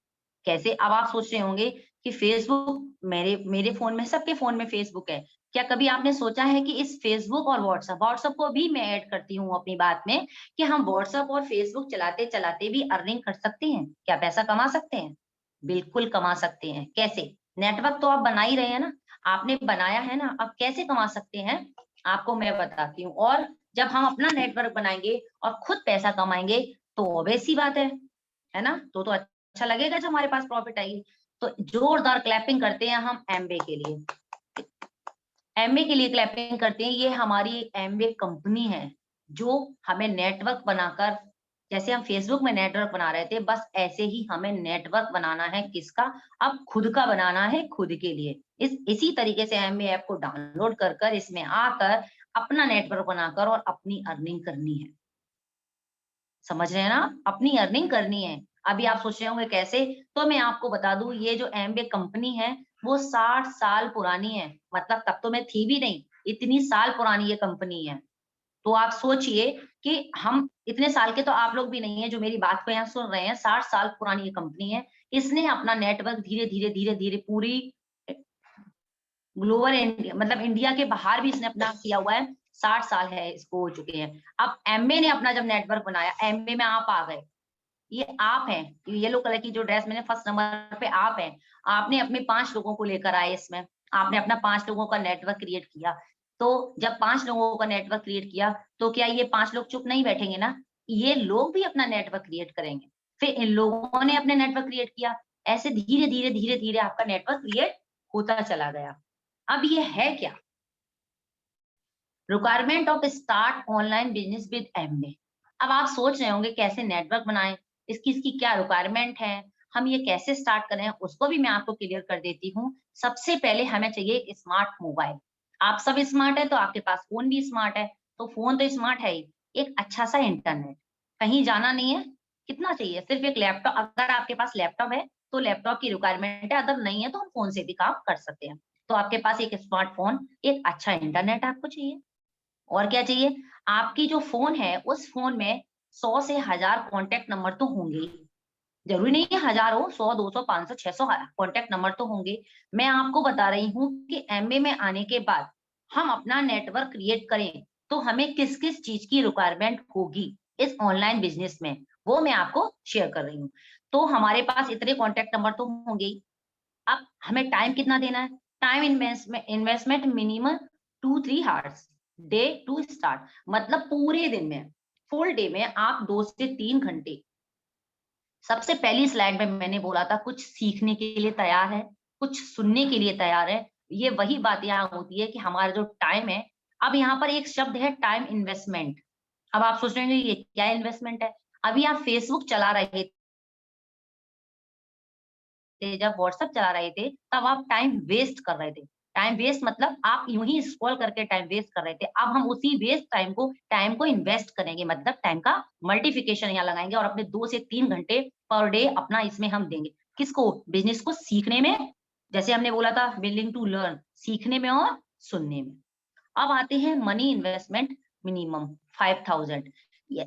कैसे? अब आप सोच रहे होंगे कि फेसबुक मेरे मेरे फोन में, सबके फोन में फेसबुक है। क्या कभी आपने सोचा है कि इस फेसबुक और व्हाट्सएप को भी मैं ऐड करती हूँ अपनी बात में, कि हम व्हाट्सएप और फेसबुक चलाते चलाते भी अर्निंग कर सकते हैं? क्या पैसा कमा सकते हैं? बिल्कुल कमा सकते हैं। कैसे? नेटवर्क तो आप बना ही रहे हैं ना, आपने बनाया है ना। अब कैसे कमा सकते हैं आपको मैं बताती हूँ। और जब हम अपना नेटवर्क बनाएंगे और खुद पैसा कमाएंगे तो ऑब्वियस सी बात है ना। तो अच्छा लगेगा जब हमारे पास प्रॉफिट आएगी। तो जोरदार क्लैपिंग करते हैं हम एमवे के लिए। एमवे के लिए क्लैपिंग करते हैं। ये हमारी एमवे कंपनी है जो हमें नेटवर्क बनाकर, जैसे हम फेसबुक में नेटवर्क बना रहे थे, बस ऐसे ही हमें नेटवर्क बनाना है। किसका? अब खुद का बनाना है, खुद के लिए। इसी तरीके से एमवे ऐप को डाउनलोड कर इसमें आकर अपना नेटवर्क बनाकर और अपनी अर्निंग करनी है। समझ रहे हैं ना? अपनी अर्निंग करनी है। अभी आप सोच रहे होंगे कैसे? तो मैं आपको बता दूं, ये जो एमवे कंपनी है वो 60 साल पुरानी है। मतलब तब तो मैं थी भी नहीं, इतनी साल पुरानी ये कंपनी है। तो आप सोचिए कि हम इतने साल के तो आप लोग भी नहीं है जो मेरी बात को यहाँ सुन रहे हैं। 60 साल पुरानी ये कंपनी है। इसने अपना नेटवर्क धीरे धीरे धीरे धीरे पूरी ग्लोबल इंडिया, मतलब इंडिया के बाहर भी इसने अपना किया हुआ है। 60 साल है इसको हो चुके हैं। अब एमवे ने अपना जब नेटवर्क बनाया, एमवे में आप आ गए। ये आप हैं, येलो कलर की जो ड्रेस मैंने फर्स्ट नंबर पे आप हैं। आपने अपने 5 लोगों को लेकर आए इसमें। आपने अपना 5 लोगों का नेटवर्क क्रिएट किया। तो जब 5 लोगों का नेटवर्क क्रिएट किया तो क्या ये 5 लोग चुप नहीं बैठेंगे ना? ये लोग भी अपना नेटवर्क क्रिएट करेंगे। फिर इन लोगों ने अपने नेटवर्क क्रिएट किया। ऐसे धीरे धीरे धीरे धीरे आपका नेटवर्क क्रिएट होता चला गया। अब ये है क्या? Requirement of start online business with Amway. अब आप सोच रहे होंगे कैसे नेटवर्क बनाएं, इसकी क्या रिक्वायरमेंट है, हम ये कैसे स्टार्ट करें, उसको भी मैं आपको क्लियर कर देती हूँ। सबसे पहले हमें चाहिए एक स्मार्ट मोबाइल। आप सब स्मार्ट है तो आपके पास फोन भी स्मार्ट है। तो फोन तो स्मार्ट है ही। एक अच्छा सा इंटरनेट, कहीं जाना नहीं है। कितना चाहिए? सिर्फ एक लैपटॉप। अगर आपके पास लैपटॉप है तो लैपटॉप की रिक्वायरमेंट है, अगर नहीं है तो हम फोन से भी काम कर सकते हैं। तो आपके पास एक स्मार्टफोन, एक अच्छा इंटरनेट आपको चाहिए। और क्या चाहिए? आपकी जो फ़ोन है, उस फ़ोन में 100 से 1000 कॉन्टैक्ट नंबर तो होंगे ही। ज़रूरी नहीं है 1000 हो, 100, 200, 500, 600 कॉन्टैक्ट नंबर तो होंगे। मैं आपको बता रही हूँ कि एमबीए में आने के बाद हम अपना नेटवर्क क्रिएट करें, तो हमें किस-किस चीज़ की रिक्वायरमेंट होगी इस ऑनलाइन बिज़नेस में, वो मैं आपको शेयर कर रही हूँ। तो हमारे पास इतने कॉन्टैक्ट नंबर तो होंगे ही। अब हमें टाइम कितना देना है? Time investment minimum 2-3 hours day to start. मतलब पूरे दिन में, फुल डे में आप 2 से 3 घंटे। सबसे पहली स्लाइड में मैंने बोला था कुछ सीखने के लिए तैयार है, कुछ सुनने के लिए तैयार है। ये वही बात यहाँ होती है कि हमारा जो टाइम है, अब यहाँ पर एक शब्द है टाइम इन्वेस्टमेंट। अब आप सोच रहे होंगे ये क्या इन्वेस्टमेंट है? अभी आप फेसबुक चला रहे थे, जब व्हाट्सएप चला रहे थे, तब आप टाइम वेस्ट कर रहे थे। टाइम वेस्ट मतलब आप यूं ही स्क्रॉल करके टाइम वेस्ट कर रहे थे। अब हम उसी वेस्ट टाइम को इन्वेस्ट करेंगे, मतलब टाइम का मल्टीप्लिकेशन यहाँ लगाएंगे और अपने 2 से 3 घंटे पर डे अपना इसमें हम देंगे। किसको? बिजनेस को सीखने में। जैसे हमने बोला था विलिंग टू लर्न, सीखने में और सुनने में। अब आते हैं मनी इन्वेस्टमेंट मिनिमम 5000।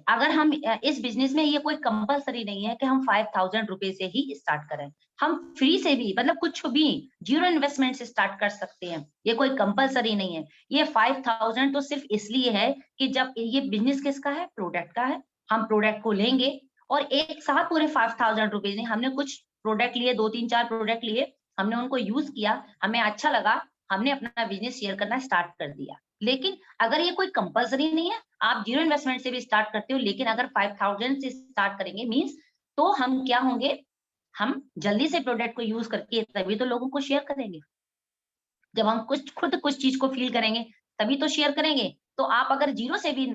अगर हम इस बिजनेस में ये कोई कंपलसरी नहीं है कि हम 5000 रुपए से ही स्टार्ट करें। हम फ्री से भी, मतलब कुछ भी जीरो इन्वेस्टमेंट से स्टार्ट कर सकते हैं, ये कोई कंपलसरी नहीं है। ये 5000 तो सिर्फ इसलिए है कि जब ये बिजनेस किसका है? प्रोडक्ट का है। हम प्रोडक्ट को लेंगे और एक साथ पूरे 5000 रुपीज नहीं, हमने कुछ प्रोडक्ट लिए, 2 3 4 प्रोडक्ट लिए, हमने उनको यूज किया, हमें अच्छा लगा, हमने अपना बिजनेस शेयर करना स्टार्ट कर दिया। लेकिन अगर ये कोई कंपलसरी नहीं है, आप जीरो इन्वेस्टमेंट से भी स्टार्ट करते हो, लेकिन अगर 5000 से स्टार्ट करेंगे मींस, तो हम क्या होंगे? हम जल्दी से प्रोडक्ट को यूज करके तभी तो लोगों को शेयर करेंगे। जब हम कुछ खुद कुछ चीज को फील करेंगे तभी तो शेयर करेंगे। तो आप अगर जीरो से भी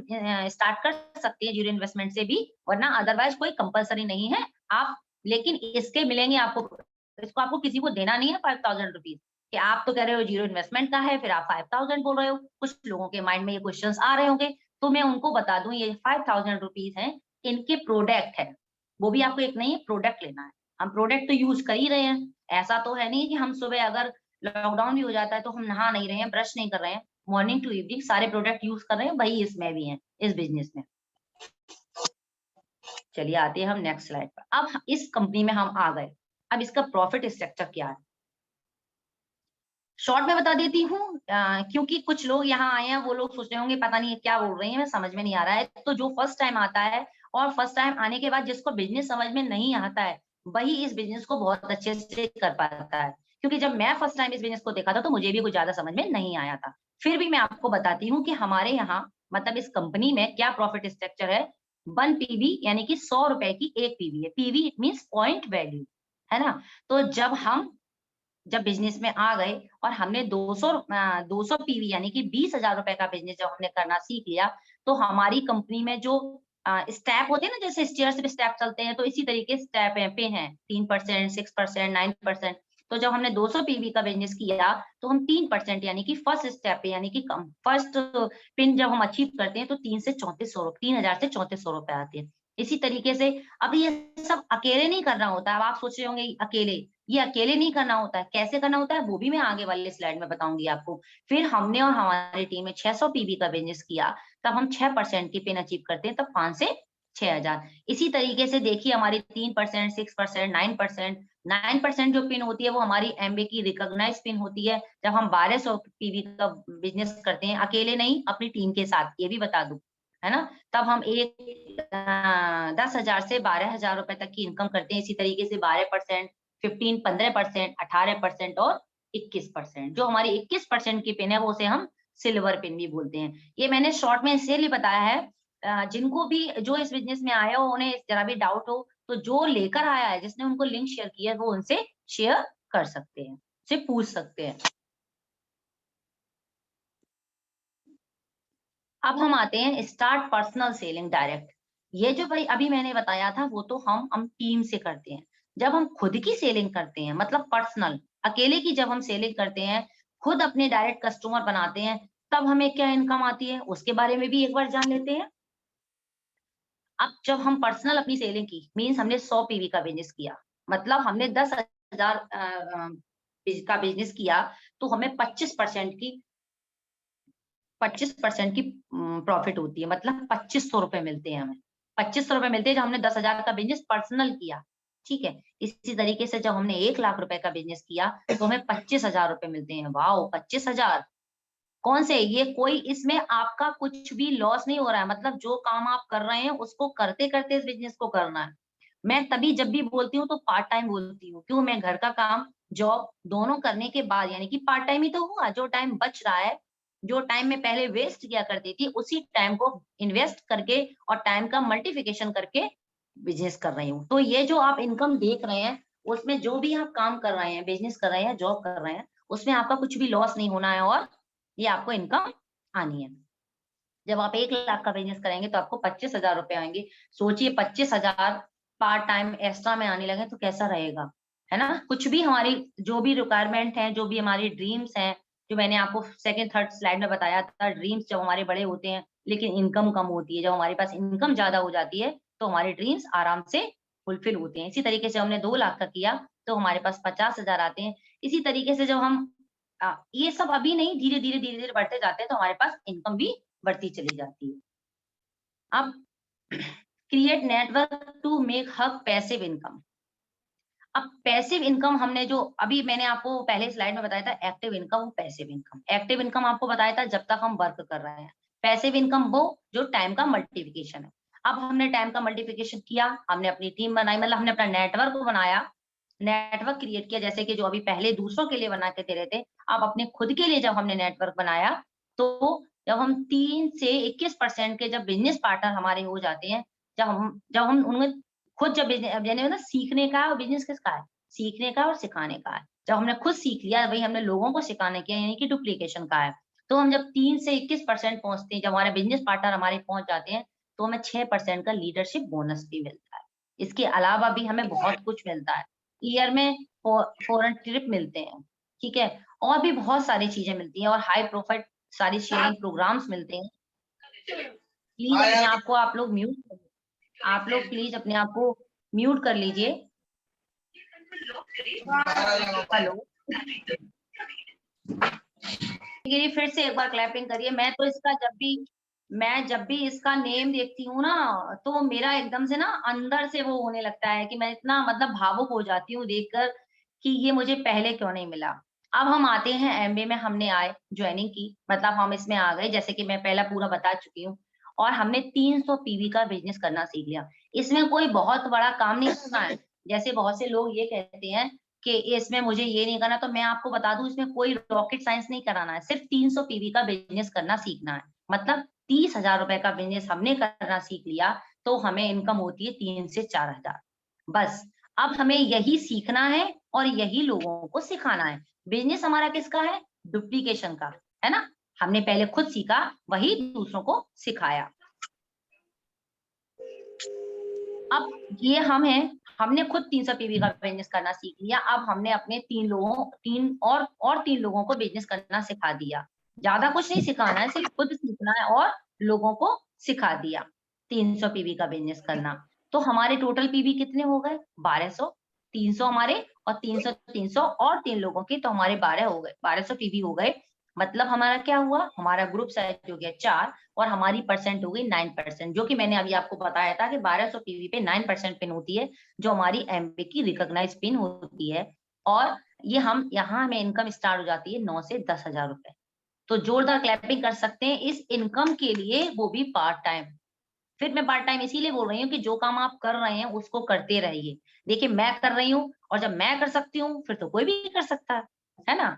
स्टार्ट कर सकते हैं, जीरो इन्वेस्टमेंट से भी, वरना अदरवाइज कोई कंपलसरी नहीं है। आप लेकिन इसके मिलेंगे आपको, इसको आपको किसी को देना नहीं है 5000 रुपीज, कि आप तो कह रहे हो जीरो इन्वेस्टमेंट का है, फिर आप 5000 बोल रहे हो। कुछ लोगों के माइंड में ये क्वेश्चंस आ रहे होंगे, तो मैं उनको बता दूं ये 5000 रुपीज है, इनके प्रोडक्ट है। वो भी आपको एक नहीं है, प्रोडक्ट लेना है। हम प्रोडक्ट तो यूज कर ही रहे हैं। ऐसा तो है नहीं कि हम सुबह अगर लॉकडाउन भी हो जाता है तो हम नहा नहीं रहे हैं, ब्रश नहीं कर रहे हैं, मॉर्निंग टू इवनिंग सारे प्रोडक्ट यूज कर रहे हैं, वही इसमें भी है, इस बिजनेस में। चलिए आते हैं हम नेक्स्ट स्लाइड पर। अब इस कंपनी में हम आ गए, अब इसका प्रॉफिट स्ट्रक्चर क्या है शॉर्ट में बता देती हूँ। क्योंकि कुछ लोग यहाँ आए हैं, वो लोग सोच रहे होंगे पता नहीं क्या बोल रही हैं, मैं समझ में नहीं आ रहा है। तो जो फर्स्ट टाइम आता है और फर्स्ट टाइम आने के बाद जिसको बिजनेस समझ में नहीं आता है, वही इस बिजनेस को बहुत अच्छे से कर पाता है। क्योंकि जब मैं फर्स्ट टाइम इस बिजनेस को देखा था तो मुझे भी कुछ ज्यादा समझ में नहीं आया था। फिर भी मैं आपको बताती हूँ कि हमारे यहाँ मतलब इस कंपनी में क्या प्रॉफिट स्ट्रक्चर है। 1 पीवी यानी कि 100 रुपए की 1 पीवी है। PV it mean point value, है ना। तो जब बिजनेस में आ गए और हमने 200 पीवी यानी कि 20,000 रुपए का बिजनेस जब हमने करना सीख लिया, तो हमारी कंपनी में जो स्टेप होते हैं ना, जैसे स्टेयर्स पे स्टेप चलते हैं, तो इसी तरीके स्टेप पे हैं 3%, 6%, 9%। तो जब हमने 200 पीवी का बिजनेस किया तो हम 3% यानी कि फर्स्ट स्टेप पे, यानी कि फर्स्ट पिन जब हम अचीव करते हैं तो 3,000 से 3400 रुपए आते हैं। इसी तरीके से अब ये सब अकेले नहीं करना होता। अब आप सोच रहे होंगे अकेले, ये अकेले नहीं करना होता है, कैसे करना होता है वो भी मैं आगे वाले स्लाइड में बताऊंगी आपको। फिर हमने और हमारी टीम ने 600 पीवी का बिजनेस किया, तब हम 6% की पिन अचीव करते हैं, तब 5 से 6000। इसी तरीके से देखिए हमारी 3%, 6%, 9%, 9% जो पिन होती है वो हमारी एमबे की रिकॉग्नाइज पिन होती है। जब हम 1200 पीवी का बिजनेस करते हैं, अकेले नहीं अपनी टीम के साथ, ये भी बता दूं, है ना। तब हम 10,000 से 12,000 रुपए तक की इनकम करते हैं। इसी तरीके से 12%, 15% 18% और 21%। जो हमारी 21% की पिन है वो उसे हम सिल्वर पिन भी बोलते हैं। ये मैंने शॉर्ट में इसलिए बताया है, जिनको भी जो इस बिजनेस में आया हो, उन्हें जरा भी डाउट हो तो जो लेकर आया है, जिसने उनको लिंक शेयर किया है, वो उनसे शेयर कर सकते हैं, से पूछ सकते हैं। अब हम आते हैं स्टार्ट पर्सनल सेलिंग डायरेक्ट। ये जो भाई अभी मैंने बताया था वो तो हम टीम से करते हैं। जब हम खुद की सेलिंग करते हैं, मतलब पर्सनल अकेले की जब हम सेलिंग करते हैं, खुद अपने डायरेक्ट कस्टमर बनाते हैं, तब हमें क्या इनकम आती है उसके बारे में भी एक बार जान लेते हैं। अब जब हम पर्सनल अपनी सेलिंग की मीन्स हमने 100 पीवी का बिजनेस किया, मतलब हमने 10,000 का बिजनेस किया, तो हमें 25% की प्रॉफिट होती है, मतलब 2500 रुपए मिलते हैं हमें। 2500 रुपए मिलते हैं जब हमने 10,000 का बिजनेस पर्सनल किया। ठीक है। इसी तरीके से जब हमने 1 लाख रुपए का बिजनेस किया तो हमें 25,000 रुपए मिलते हैं। वाओ, 25,000 कौन से? ये कोई इसमें आपका कुछ भी लॉस नहीं हो रहा है, मतलब जो काम आप कर रहे हैं उसको करते करते इस बिजनेस को करना है। मैं तभी जब भी बोलती हूँ तो पार्ट टाइम बोलती हूँ, क्यों? मैं घर का काम जॉब दोनों करने के बाद, यानी कि पार्ट टाइम ही तो हुआ। जो टाइम बच रहा है, जो टाइम में पहले वेस्ट किया करती थी, उसी टाइम को इन्वेस्ट करके और टाइम का मल्टीप्लिकेशन करके बिजनेस कर रही हूँ। तो ये जो आप इनकम देख रहे हैं, उसमें जो भी आप काम कर रहे हैं, बिजनेस कर रहे हैं, जॉब कर रहे हैं, उसमें आपका कुछ भी लॉस नहीं होना है और ये आपको इनकम आनी है। जब आप 1 लाख का बिजनेस करेंगे तो आपको 25,000 रुपए आएंगे। सोचिए 25,000 पार्ट टाइम एक्स्ट्रा में आने लगे तो कैसा रहेगा, है ना? कुछ भी हमारी जो भी रिक्वायरमेंट है, जो भी हमारी ड्रीम्स हैं, जो मैंने आपको सेकंड थर्ड स्लाइड में बताया था, ड्रीम्स जब हमारे बड़े होते हैं, लेकिन इनकम कम होती है। जब हमारे पास इनकम ज़्यादा हो जाती है, तो हमारे ड्रीम्स आराम से फुलफिल होते हैं। इसी तरीके से हमने 2 लाख का किया, तो हमारे पास 50,000 आते हैं। इसी तरीके से जब हम ये सब अभी नहीं, धीरे-धीरे, धीरे-धीरे बढ़ते जाते हैं, तो हमारे पास इनकम भी बढ़ती चली जाती है। अब create network to make hub passive income. अब पैसिव इनकम हमने जो अभी मैंने आपको पहले स्लाइड में बताया था एक्टिव इनकम और पैसिव इनकम। एक्टिव इनकम आपको बताया था जब तक हम वर्क कर रहे हैं। पैसिव इनकम वो जो टाइम का मल्टीप्लिकेशन है। अब हमने टाइम का मल्टीप्लिकेशन किया, हमने अपनी टीम बनाई, मतलब हमने अपना नेटवर्क बनाया, नेटवर्क क्रिएट किया, जैसे कि जो अभी पहले दूसरों के लिए बना के दे रहे थे, अब अपने खुद के लिए जब हमने नेटवर्क बनाया, तो जब हम 3 से 21% के जब बिज़नेस पार्टनर हमारे हो जाते हैं, जब हम उनमें खुद जब अब यानी मतलब सीखने का और बिज़नेस किसका है? सीखने का और सिखाने का है। जब हमने खुद सीख लिया, वही हमने लोगों को सिखाने किया, यानी कि डुप्लीकेशन का है। तो हम जब 3 से 21% पहुँचते हैं, जब हमारे बिज़नेस पार्टनर हमारे पहुँच जाते हैं, तो हमें 6% का लीडरशिप बोनस भी मिलता है। इसके अलावा भी हमें बहुत कुछ मिलता है। ईयर में फॉरेन ट्रिप मिलते हैं, ठीक है? और भी बहुत सारी चीज़ें मिलती हैं और हाई प्रोफाइल सारी शेयरिंग प्रोग्राम्स मिलते हैं। प्लीज़ अपने आप को आप लोग आप लोग प्लीज़ अपने आप को म्यूट कर लीजिए। हेलो। ये फिर से एक बार क्लैपिंग करिए। मैं जब भी इसका नेम देखती हूँ ना, तो मेरा एकदम से ना अंदर से वो होने लगता है कि मैं इतना मतलब भावुक हो जाती हूँ देखकर कि ये मुझे पहले क्यों नहीं मिला। अब हम आते हैं एमबीए में, हमने जॉइनिंग की, मतलब हम इसमें आ गए, जैसे कि मैं पहला पूरा बता चुकी हूँ और हमने 300 पीवी का बिज़नेस करना सीख लिया। इसमें कोई बहुत बड़ा काम नहीं करना है। जैसे बहुत से लोग ये कहते हैं कि इसमें मुझे ये नहीं करना, तो मैं आपको बता दूँ इसमें कोई रॉकेट साइंस नहीं कराना है, सिर्फ 300 पीवी का बिज़नेस करना सीखना है। मतलब 30,000 रुपए का बिज़नेस हमने करना सीख लिया, तो हमें इनकम होती है 3 से 4,000। बस, अब हमें यही सीखना है और यही लोगों को सिखाना है। बिज़नेस हमारा किसका है? डुप्लीकेशन का, है ना? हमने पहले खुद सीखा, वही दूसरों को सिखाया। अब ये हम हैं, हमने खुद 300 पीवी का बिज़नेस करना सीख लिया, अब हमने अपने 3 लोगों को बिज़नेस करना सिखा दिया। ज़्यादा कुछ नहीं सिखाना है, सिर्फ खुद सीखना है और लोगों को सिखा दिया, 300 पीवी का बिज़नेस करना। तो हमारे टोटल पीवी कितने हो गए? 1200, 300 हमारे और 300, 300 और 3 लोगों के, तो हमारे 12 हो गए, 1200 पीवी हो गए। मतलब हमारा क्या हुआ? हमारा ग्रुप साइज़ हो गया 4 और हमारी परसेंट हो गई 9%, जो कि मैंने अभी आपको बताया था कि 1200 पीवी पे 9% पिन होती है, जो हमारी एमबी की रिकॉग्नाइज्ड पिन होती है और ये हम यहाँ हमें इनकम स्टार्ट हो जाती है 9 से 10,000 रुपए। तो जोरदार क्लैपिंग कर सकते हैं इस इनकम के लिए, वो भी पार्ट टाइम। फिर मैं पार्ट टाइम इसीलिए बोल रही हूँ कि जो काम आप कर रहे हैं उसको करते रहिए। देखिए मैं कर रही हूँ और जब मैं कर सकती हूँ, फिर तो कोई भी कर सकता है ना?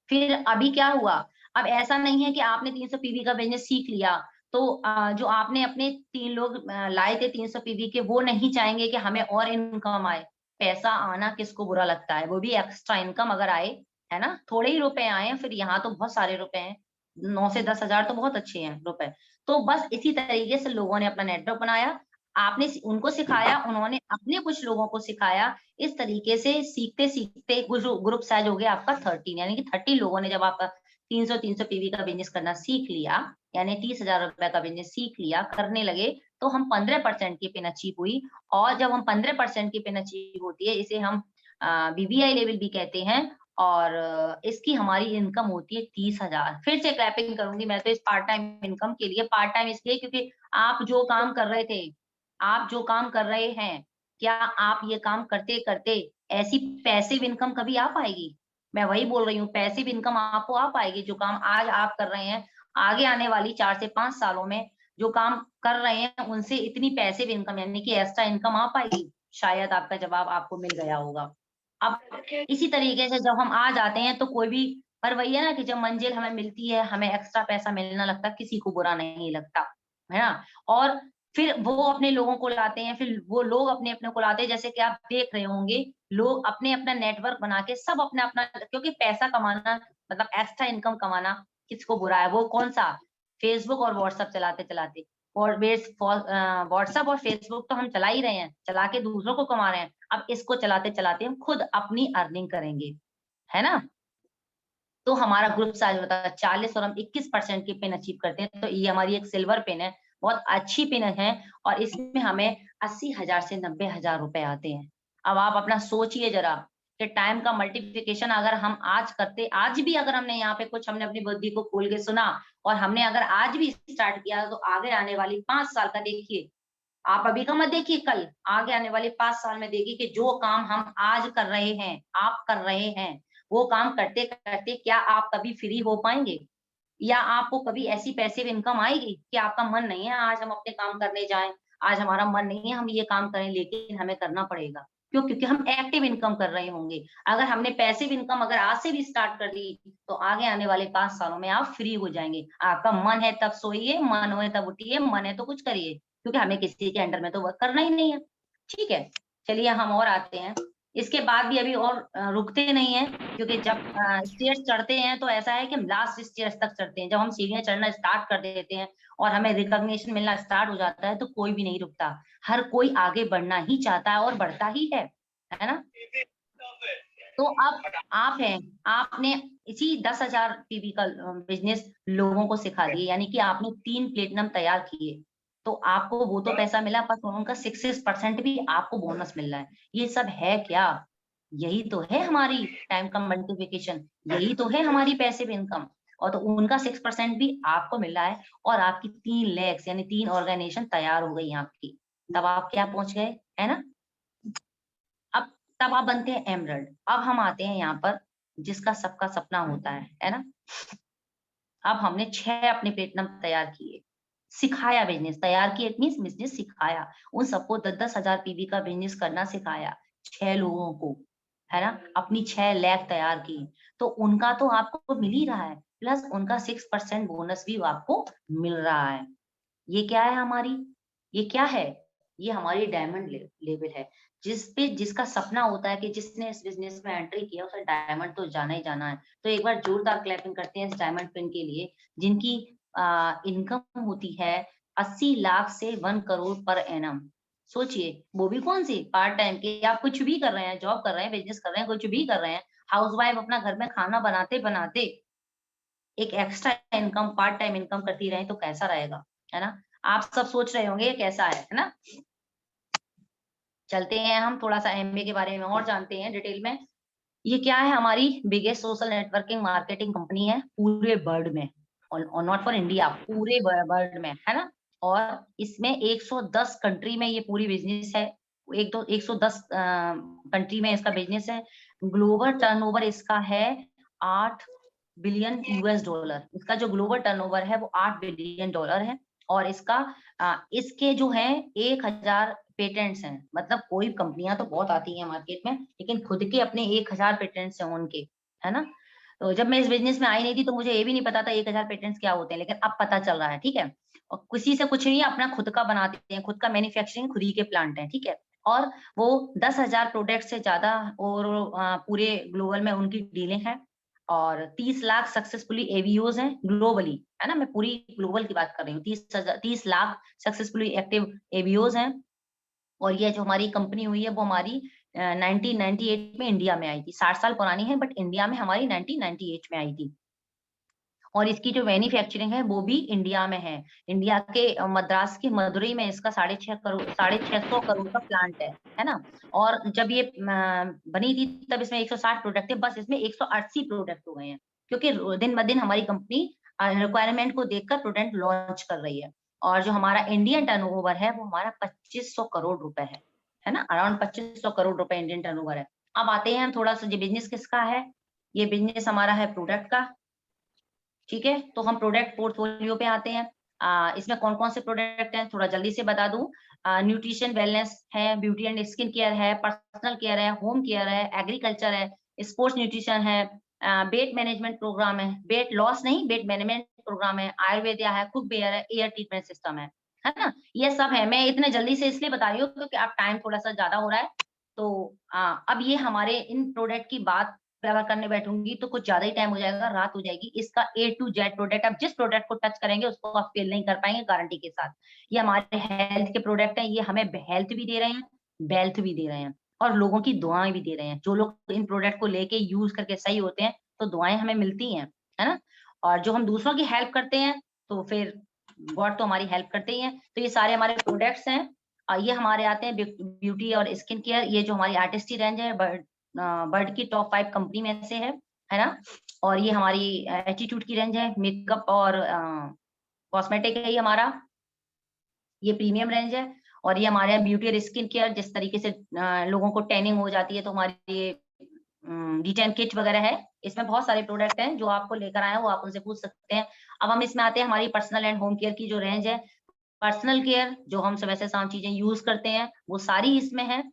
फिर अभी क्या हुआ? अब ऐसा नहीं है कि आपने 300 पीवी का बिज़नेस सीख लिया, तो जो आपने अपने 3 लोग लाए थे 300 पीवी के, वो नहीं चाहेंगे कि हमें और इनकम आए। पैसा आना किसको बुरा लगता है? वो भी एक्स्ट्रा इनकम अगर आए, है ना? थोड़े ही रुपए आए, फिर यहाँ तो बहुत सारे रुपए हैं। 9 से 10,000 तो बहुत अच्छे हैं रुपए। तो बस इसी तरीके से लोगों ने अपना नेटवर्क बनाया, आपने उनको सिखाया, उन्होंने अपने कुछ लोगों को सिखाया, इस तरीके से सीखते-सीखते ग्रुप साइज़ हो गया आपका 13, यानी कि 30 लोगों ने जब आपका 300-300 पीवी का बिज़नेस करना सीख लिया, यानी 30,000 रुपए का बिज़नेस सीख लिया, करने लगे, तो हम 15% की पिन अचीव हुई और जब हम 15% की पिन अचीव होती है, इसे हम बीबीआई लेवल भी कहते हैं और इसकी हमारी इनकम होती है 30,000। फिर से क्लैपिंग करूँगी मैं तो इस पार्ट टाइम इनकम के लिए, पार्ट टाइम इसलिए क्योंकि आप जो काम कर रहे हैं, क्या आप ये काम करते-करते ऐसी पैसिव इनकम कभी आ पाएगी? मैं वही बोल रही हूँ, पैसिव इनकम आपको आ पाएगी, जो काम आज आप कर रहे हैं, आगे आने वाली 4 से 5 सालों में जो काम कर रहे हैं, उनसे इतनी पैसिव इनकम यानी कि एक्स्ट्रा इनकम आ पाएगी? शायद आपका जवाब आपको मिल गया होगा। अब इसी तरीके से जब हम आ जाते हैं, तो कोई भी पर वही है ना कि जब मंजिल हमें मिलती है, हमें एक्स्ट्रा पैसा मिलने लगता है, किसी को बुरा नहीं लगता, है ना? और फिर वो अपने लोगों को लाते हैं, फिर वो लोग अपने-अपने को लाते हैं, जैसे कि आप देख रहे होंगे, लोग अपने अपना नेटवर्क बना के सब अपना-अपना, क्योंकि पैसा कमाना मतलब एक्स्ट्रा इनकम कमाना किसको बुरा है, वो कौन सा, फेसबुक और व्हाट्सएप चलाते चलाते। और व्हाट्सएप और फेसबुक तो हम चला ही रहे हैं, चला के दूसरों को कमा रहे हैं, अब इसको चलाते चलाते हम खुद अपनी अर्निंग करेंगे, है ना। तो हमारा ग्रुप साइज होता है 40 और हम 21% की पिन अचीव करते हैं। तो ये हमारी एक सिल्वर पिन है, बहुत अच्छी पिन है, और इसमें हमें 80,000 से 90,000 रुपए आते हैं। अब आप अपना सोचिए जरा कि टाइम का मल्टीप्लिकेशन अगर हम आज करते, आज भी अगर हमने यहाँ पे कुछ, हमने अपनी बुद्धि को खोल के सुना और हमने अगर आज भी स्टार्ट किया, तो आगे आने वाली 5 साल का देखिए, आप अभी का मत देखिए, कल आगे आने वाले 5 साल में देखिए कि जो काम हम आज कर रहे हैं, आप कर रहे हैं, वो काम करते करते क्या आप कभी फ्री हो पाएंगे, या आपको कभी ऐसी पैसिव इनकम आएगी कि आपका मन नहीं है आज हम अपने काम करने जाएं, आज हमारा मन नहीं है हम ये काम करें, लेकिन हमें करना पड़ेगा। क्यों? क्योंकि हम एक्टिव इनकम कर रहे होंगे। अगर हमने पैसिव इनकम अगर आज से भी स्टार्ट कर दी, तो आगे आने वाले 5 सालों में आप फ्री हो जाएंगे। आपका मन है तब सोइए, मन हो तब उठिए, मन है तो कुछ करिए, क्योंकि हमें किसी के अंडर में तो वर्क करना ही नहीं है। ठीक है, चलिए हम और आते हैं। इसके बाद भी अभी और रुकते नहीं हैं, क्योंकि जब स्टेयर्स चढ़ते हैं तो ऐसा है कि हम लास्ट स्टेयर्स तक चढ़ते हैं। जब हम सीढ़ियां चढ़ना स्टार्ट कर देते हैं और हमें रिकॉग्निशन मिलना स्टार्ट हो जाता है, तो कोई भी नहीं रुकता, हर कोई आगे बढ़ना ही चाहता है और बढ़ता ही है ना। तो अब आप हैं, आपने इसी 10,000 पीवी का बिजनेस लोगों को सिखा दिए, यानी कि आपने 3 प्लेटिनम तैयार किए, तो आपको वो तो पैसा मिला, पर उनका 66% भी आपको बोनस मिल रहा है। ये सब है क्या? यही तो है हमारी टाइम का मल्टीप्लिकेशन, यही तो है हमारी पैसिव इनकम। और तो उनका 6% भी आपको मिल रहा है, और आपकी 3 लैक्स यानी 3 ऑर्गेनाइजेशन तैयार हो गई आपकी। तब आप क्या पहुंच गए, है ना। अब तब आप बनते हैं एमरल्ड। अब हम आते हैं यहाँ पर, जिसका सबका सपना होता है ना। अब हमने 6 अपने प्लेटिनम तैयार किए, सिखाया बिजनेस, तैयार किए इट मींस बिजनेस सिखाया, उन सबको 10-10,000 पीवी का बिजनेस करना सिखाया 6 लोगों को, है ना। अपनी 6 लाख तैयार की, तो उनका तो आपको मिल ही रहा है, प्लस उनका 6% बोनस भी आपको मिल रहा है। ये क्या है हमारी, ये क्या है, ये हमारी डायमंड लेवल है, जिसका सपना होता है कि जिसने इस बिजनेस में एंट्री किया उसे डायमंड तो जाना ही जाना है। तो एक बार जोरदार क्लैपिंग करते हैं इस डायमंड पिन के लिए, जिनकी इनकम होती है 80 लाख से 1 करोड़ पर एनम। सोचिए, वो भी कौन सी पार्ट टाइम की, आप कुछ भी कर रहे हैं, जॉब कर रहे हैं, बिजनेस कर रहे हैं, कुछ भी कर रहे हैं, हाउसवाइफ अपना घर में खाना बनाते बनाते एक extra income, part time income करती रहे, तो कैसा रहेगा, है ना। आप सब सोच रहे होंगे ये कैसा है ना। चलते हैं हम थोड़ा सा एमबीए के बारे में और जानते हैं डिटेल में। ये क्या है, हमारी biggest social networking marketing company है पूरे वर्ल्ड में, और नॉट फॉर इंडिया, पूरे वर्ल्ड में, है ना। और इसमें 110 कंट्री में ये पूरी बिजनेस है, 110 कंट्री में इसका बिजनेस है। ग्लोबल टर्नओवर इसका है 8 बिलियन यूएस डॉलर। इसका जो ग्लोबल टर्नओवर है वो 8 बिलियन डॉलर है। और इसके जो है 1,000 पेटेंट्स हैं, मतलब कोई कंपनियां तो बहुत आती हैं मार्केट में, लेकिन खुद के अपने 1,000 पेटेंट्स हैं उनके, है ना। तो जब मैं इस बिजनेस में आई नहीं थी तो मुझे ये भी नहीं पता था 1,000 पेटेंट्स क्या होते हैं, लेकिन अब पता चल रहा है, ठीक है। और किसी से कुछ नहीं है, अपना खुद का बनाते हैं, खुद का मैन्युफैक्चरिंग, खुद ही के प्लांट है, ठीक है। और वो 10,000 प्रोडक्ट से ज्यादा और पूरे ग्लोबल में उनकी डीलिंग है, और 30 लाख सक्सेसफुली एवीओज हैं ग्लोबली, है ना। मैं पूरी ग्लोबल की बात कर रही हूँ, 30 लाख सक्सेसफुली एक्टिव एवीओज हैं। और ये जो हमारी कंपनी हुई है वो हमारी 1998 में इंडिया में आई थी, 60 साल पुरानी है, बट इंडिया में हमारी 1998 में आई थी। और इसकी जो मैन्युफैक्चरिंग है वो भी इंडिया में है। इंडिया के मद्रास के मदुरई में इसका 650 करोड़ का प्लांट है ना। और जब ये बनी थी तब इसमें 160 प्रोडक्ट थे, बस इसमें 180 प्रोडक्ट हो गए हैं, क्योंकि दिन ब दिन हमारी कंपनी रिक्वायरमेंट को देखकर प्रोडक्ट लॉन्च कर रही है। और जो हमारा इंडियन टर्नओवर है वो हमारा 2500 करोड़ रुपए है ना, अराउंड 2500 करोड़ रुपए इंडियन टर्नओवर है। अब आते हैं हम थोड़ा सा, ये बिजनेस किसका है, ये बिजनेस हमारा है प्रोडक्ट का, ठीक है। तो हम प्रोडक्ट पोर्टफोलियो पे आते हैं। इसमें कौन कौन से प्रोडक्ट हैं थोड़ा जल्दी से बता दूं। न्यूट्रिशन वेलनेस है, ब्यूटी एंड स्किन केयर है, पर्सनल केयर है, होम केयर है, एग्रीकल्चर है, स्पोर्ट्स न्यूट्रिशन है, वेट मैनेजमेंट प्रोग्राम है, वेट लॉस नहीं वेट मैनेजमेंट प्रोग्राम है, आयुर्वेदिया है, कुक वेयर है, एयर ट्रीटमेंट सिस्टम है ना। ये सब है, मैं इतने जल्दी से इसलिए बता रही हूँ क्योंकि आप टाइम थोड़ा सा ज्यादा हो रहा है। तो अब ये हमारे इन प्रोडक्ट की बात अगर करने बैठूंगी तो कुछ ज्यादा ही टाइम हो जाएगा, रात हो जाएगी। इसका ए टू जेड प्रोडक्ट, आप जिस प्रोडक्ट को टच करेंगे उसको आप फेल नहीं कर पाएंगे गारंटी के साथ। ये हमारे हेल्थ के प्रोडक्ट हैं, ये हमें हेल्थ भी दे रहे हैं, वेल्थ भी दे रहे हैं, और लोगों की दुआएं भी दे रहे हैं। जो लोग इन प्रोडक्ट को लेके यूज करके सही होते हैं तो दुआएं हमें मिलती हैं, है ना। और जो हम दूसरों की हेल्प करते हैं तो फिर गॉड तो हमारी हेल्प करते ही हैं। तो ये सारे हमारे प्रोडक्ट्स हैं। ये हमारे आते हैं ब्यूटी और स्किन केयर। ये जो हमारी आर्टिस्टी रेंज है, बर्ड की टॉप 5 कंपनी में से है ना। और ये हमारी एटीट्यूड की रेंज है, मेकअप और कॉस्मेटिक है ये हमारा, ये प्रीमियम रेंज है। और ये हमारे यहाँ ब्यूटी और स्किन केयर, जिस तरीके से लोगों को टैनिंग हो जाती है तो हमारी ये डिटैन किट वगैरह है। इसमें बहुत सारे प्रोडक्ट हैं, जो आपको लेकर आए हैं वो आप उनसे पूछ सकते हैं। अब हम इसमें आते हैं हमारी पर्सनल एंड होम केयर की जो रेंज है। पर्सनल केयर जो हम सुबह से शाम चीजें यूज करते हैं वो सारी इसमें है।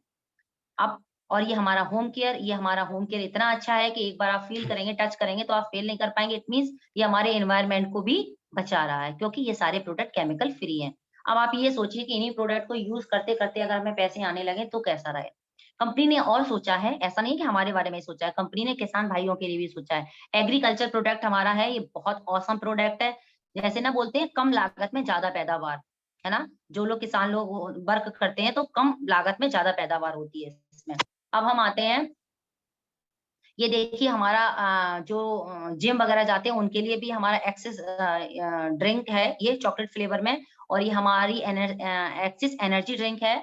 अब और ये हमारा होम केयर, ये हमारा होम केयर इतना अच्छा है कि एक बार आप फील करेंगे, टच करेंगे तो आप फेल नहीं कर पाएंगे। इट मीन्स ये हमारे एनवायरनमेंट को भी बचा रहा है, क्योंकि ये सारे प्रोडक्ट केमिकल फ्री हैं। अब आप ये सोचिए कि इन्हीं प्रोडक्ट को यूज करते करते अगर हमें पैसे आने लगे तो कैसा रहे। कंपनी ने और सोचा है, ऐसा नहीं कि हमारे बारे में ही सोचा है, कंपनी ने किसान भाइयों के लिए भी सोचा है। एग्रीकल्चर प्रोडक्ट हमारा है, ये बहुत औसम प्रोडक्ट है। जैसे ना बोलते हैं कम लागत में ज्यादा पैदावार, है ना। जो लोग किसान लोग वर्क करते हैं तो कम लागत में ज्यादा पैदावार होती है इसमें। अब हम आते हैं, ये देखिए हमारा जो जिम वगैरह जाते हैं उनके लिए भी हमारा एक्सिस ड्रिंक है, ये चॉकलेट फ्लेवर में। और ये हमारी एक्सिस एनर्जी ड्रिंक है।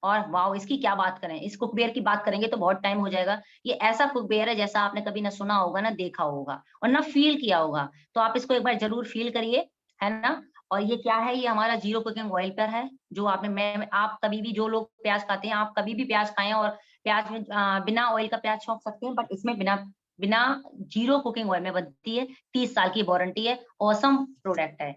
और वाओ, इसकी क्या बात करें, इस कुकवेयर की बात करेंगे तो बहुत टाइम हो जाएगा। ये ऐसा कुकवेयर है जैसा आपने कभी ना सुना होगा, ना देखा होगा और ना फील किया होगा। तो आप इसको एक बार जरूर फील करिए, है ना। और ये क्या है, ये हमारा जीरो कुकिंग ऑयल पर है। जो आपने मैं आप कभी भी, जो लोग प्याज खाते हैं, आप कभी भी प्याज खाएं और प्याज में बिना ऑयल का प्याज छोंक सकते हैं, बट इसमें बिना बिना जीरो कुकिंग ऑयल में बनती है। 30 साल की वारंटी है। ऑसम प्रोडक्ट है।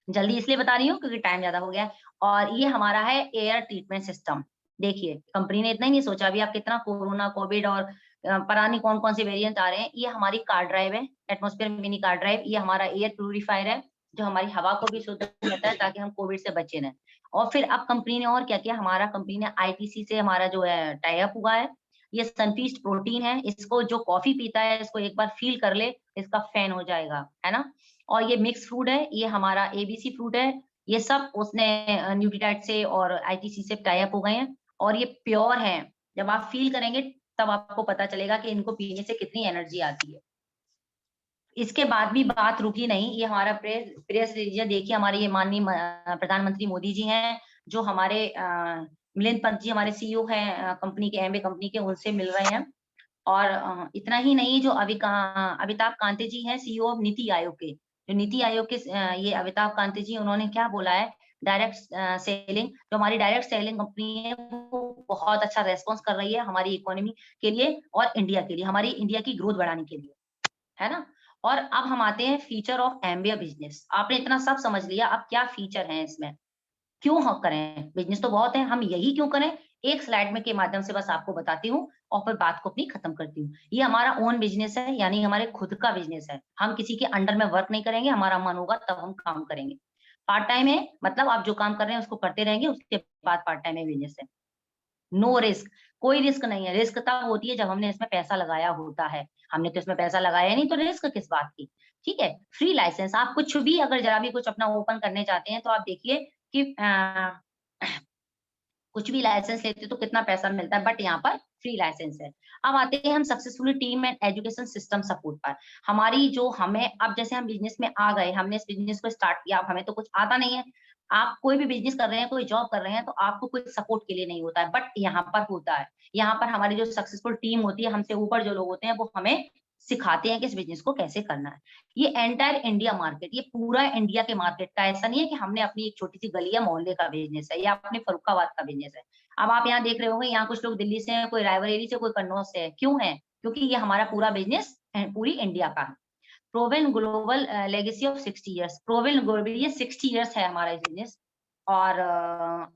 जल्दी इसलिए बता रही हूँ क्योंकि टाइम ज्यादा हो गया है। और ये हमारा है एयर ट्रीटमेंट सिस्टम। देखिए कंपनी ने इतना ही नहीं सोचा, अभी आप कितना कोरोना कोविड और पता नहीं कौन कौन से वेरिएंट आ रहे हैं। ये हमारी कार ड्राइव है, एटमॉस्फेयर मिनी कार ड्राइव। ये हमारा एयर प्यूरिफायर है, जो हमारी हवा को भी शुद्ध करता है ताकि हम कोविड से बचे रहें। और फिर अब कंपनी ने और क्या किया, हमारा कंपनी ने आईटीसी से हमारा जो है टाई अप हुआ है। ये सनफीस्ट प्रोटीन है, इसको जो कॉफी पीता है इसको एक बार फील कर ले, इसका फैन हो जाएगा, है ना। और ये मिक्स फ्रूट है, ये हमारा एबीसी फ्रूट है। ये सब उसने न्यूट्रीडाइट से और आईटीसी से टाई अप हो गए हैं। और ये प्योर है। जब आप फील करेंगे तब आपको पता चलेगा कि इनको पीने से कितनी एनर्जी आती है। इसके बाद भी बात रुकी नहीं, ये हमारा प्रेस प्रेस रिलीजन देखिए, हमारे ये माननीय प्रधानमंत्री मोदी जी हैं, जो हमारे मिलिंद पंत जी हमारे सीईओ हैं कंपनी के, एमबे कंपनी के, उनसे मिल रहे हैं। और इतना ही नहीं, जो अमिताभ कांते जी हैं, सीईओ ऑफ नीति आयोग के, जो नीति आयोग के ये अमिताभ कांते जी, उन्होंने क्या बोला है, डायरेक्ट सेलिंग, जो हमारी डायरेक्ट सेलिंग कंपनी है वो बहुत अच्छा रेस्पॉन्स कर रही है हमारी इकोनॉमी के लिए और इंडिया के लिए, हमारी इंडिया की ग्रोथ बढ़ाने के लिए, है ना। और अब हम आते हैं फीचर ऑफ एमबीए बिजनेस। आपने इतना सब समझ लिया, अब क्या फीचर हैं इसमें, क्यों हम करें, बिजनेस तो बहुत है, हम यही क्यों करें। एक स्लाइड में के माध्यम से बस आपको बताती हूँ और फिर बात को अपनी खत्म करती हूँ। ये हमारा ओन बिजनेस है, यानी हमारे खुद का बिजनेस है। हम किसी के अंडर में वर्क नहीं करेंगे, हमारा मन होगा तब हम काम करेंगे। पार्ट टाइम है, मतलब आप जो काम कर रहे हैं उसको करते रहेंगे, उसके बाद पार्ट टाइम है बिजनेस है। नो रिस्क, कोई रिस्क नहीं है। रिस्क तब होती है जब हमने इसमें पैसा लगाया होता है। हमने तो इसमें पैसा लगाया नहीं, तो रिस्क किस बात की। ठीक है। फ्री लाइसेंस, आप कुछ भी अगर जरा भी कुछ अपना ओपन करने चाहते हैं तो आप देखिए कि कुछ भी लाइसेंस लेते तो कितना पैसा मिलता है, बट यहाँ पर फ्री लाइसेंस है। अब आते हैं हम successfully team and education system support पर। हमारी जो हमें, अब जैसे हम बिजनेस में आ गए, हमने इस बिजनेस को स्टार्ट किया, अब हमें तो कुछ आता नहीं है। आप कोई भी बिजनेस कर रहे हैं, कोई जॉब कर रहे हैं, तो आपको कोई सपोर्ट के लिए नहीं होता है, बट यहाँ पर होता है। यहाँ पर हमारी जो सक्सेसफुल टीम होती है, हमसे ऊपर जो लोग होते हैं, वो हमें सिखाते हैं कि इस बिजनेस को कैसे करना है। ये एंटायर इंडिया मार्केट, ये पूरा इंडिया के मार्केट का, ऐसा नहीं है कि हमने अपनी एक छोटी सी गली या मोहल्ले का बिजनेस है या अपने फरुखाबाद का बिजनेस है। अब आप यहाँ देख रहे होंगे, यहाँ कुछ लोग दिल्ली से हैं, कोई रायबरेली से, कोई कन्नौज से है। क्यों है? क्योंकि ये हमारा पूरा बिजनेस पूरी इंडिया का है। Proven global legacy of 60 years, proven global, ये 60 ईयर्स है हमारा बिजनेस। और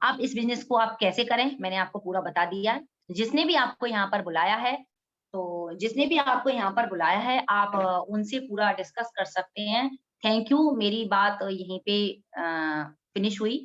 अब इस बिजनेस को आप कैसे करें, मैंने आपको पूरा बता दिया है। जिसने भी आपको यहाँ पर बुलाया है, तो जिसने भी आपको यहाँ पर बुलाया है, आप उनसे पूरा डिस्कस कर सकते हैं। थैंक यू, मेरी बात यहीं पे फिनिश हुई।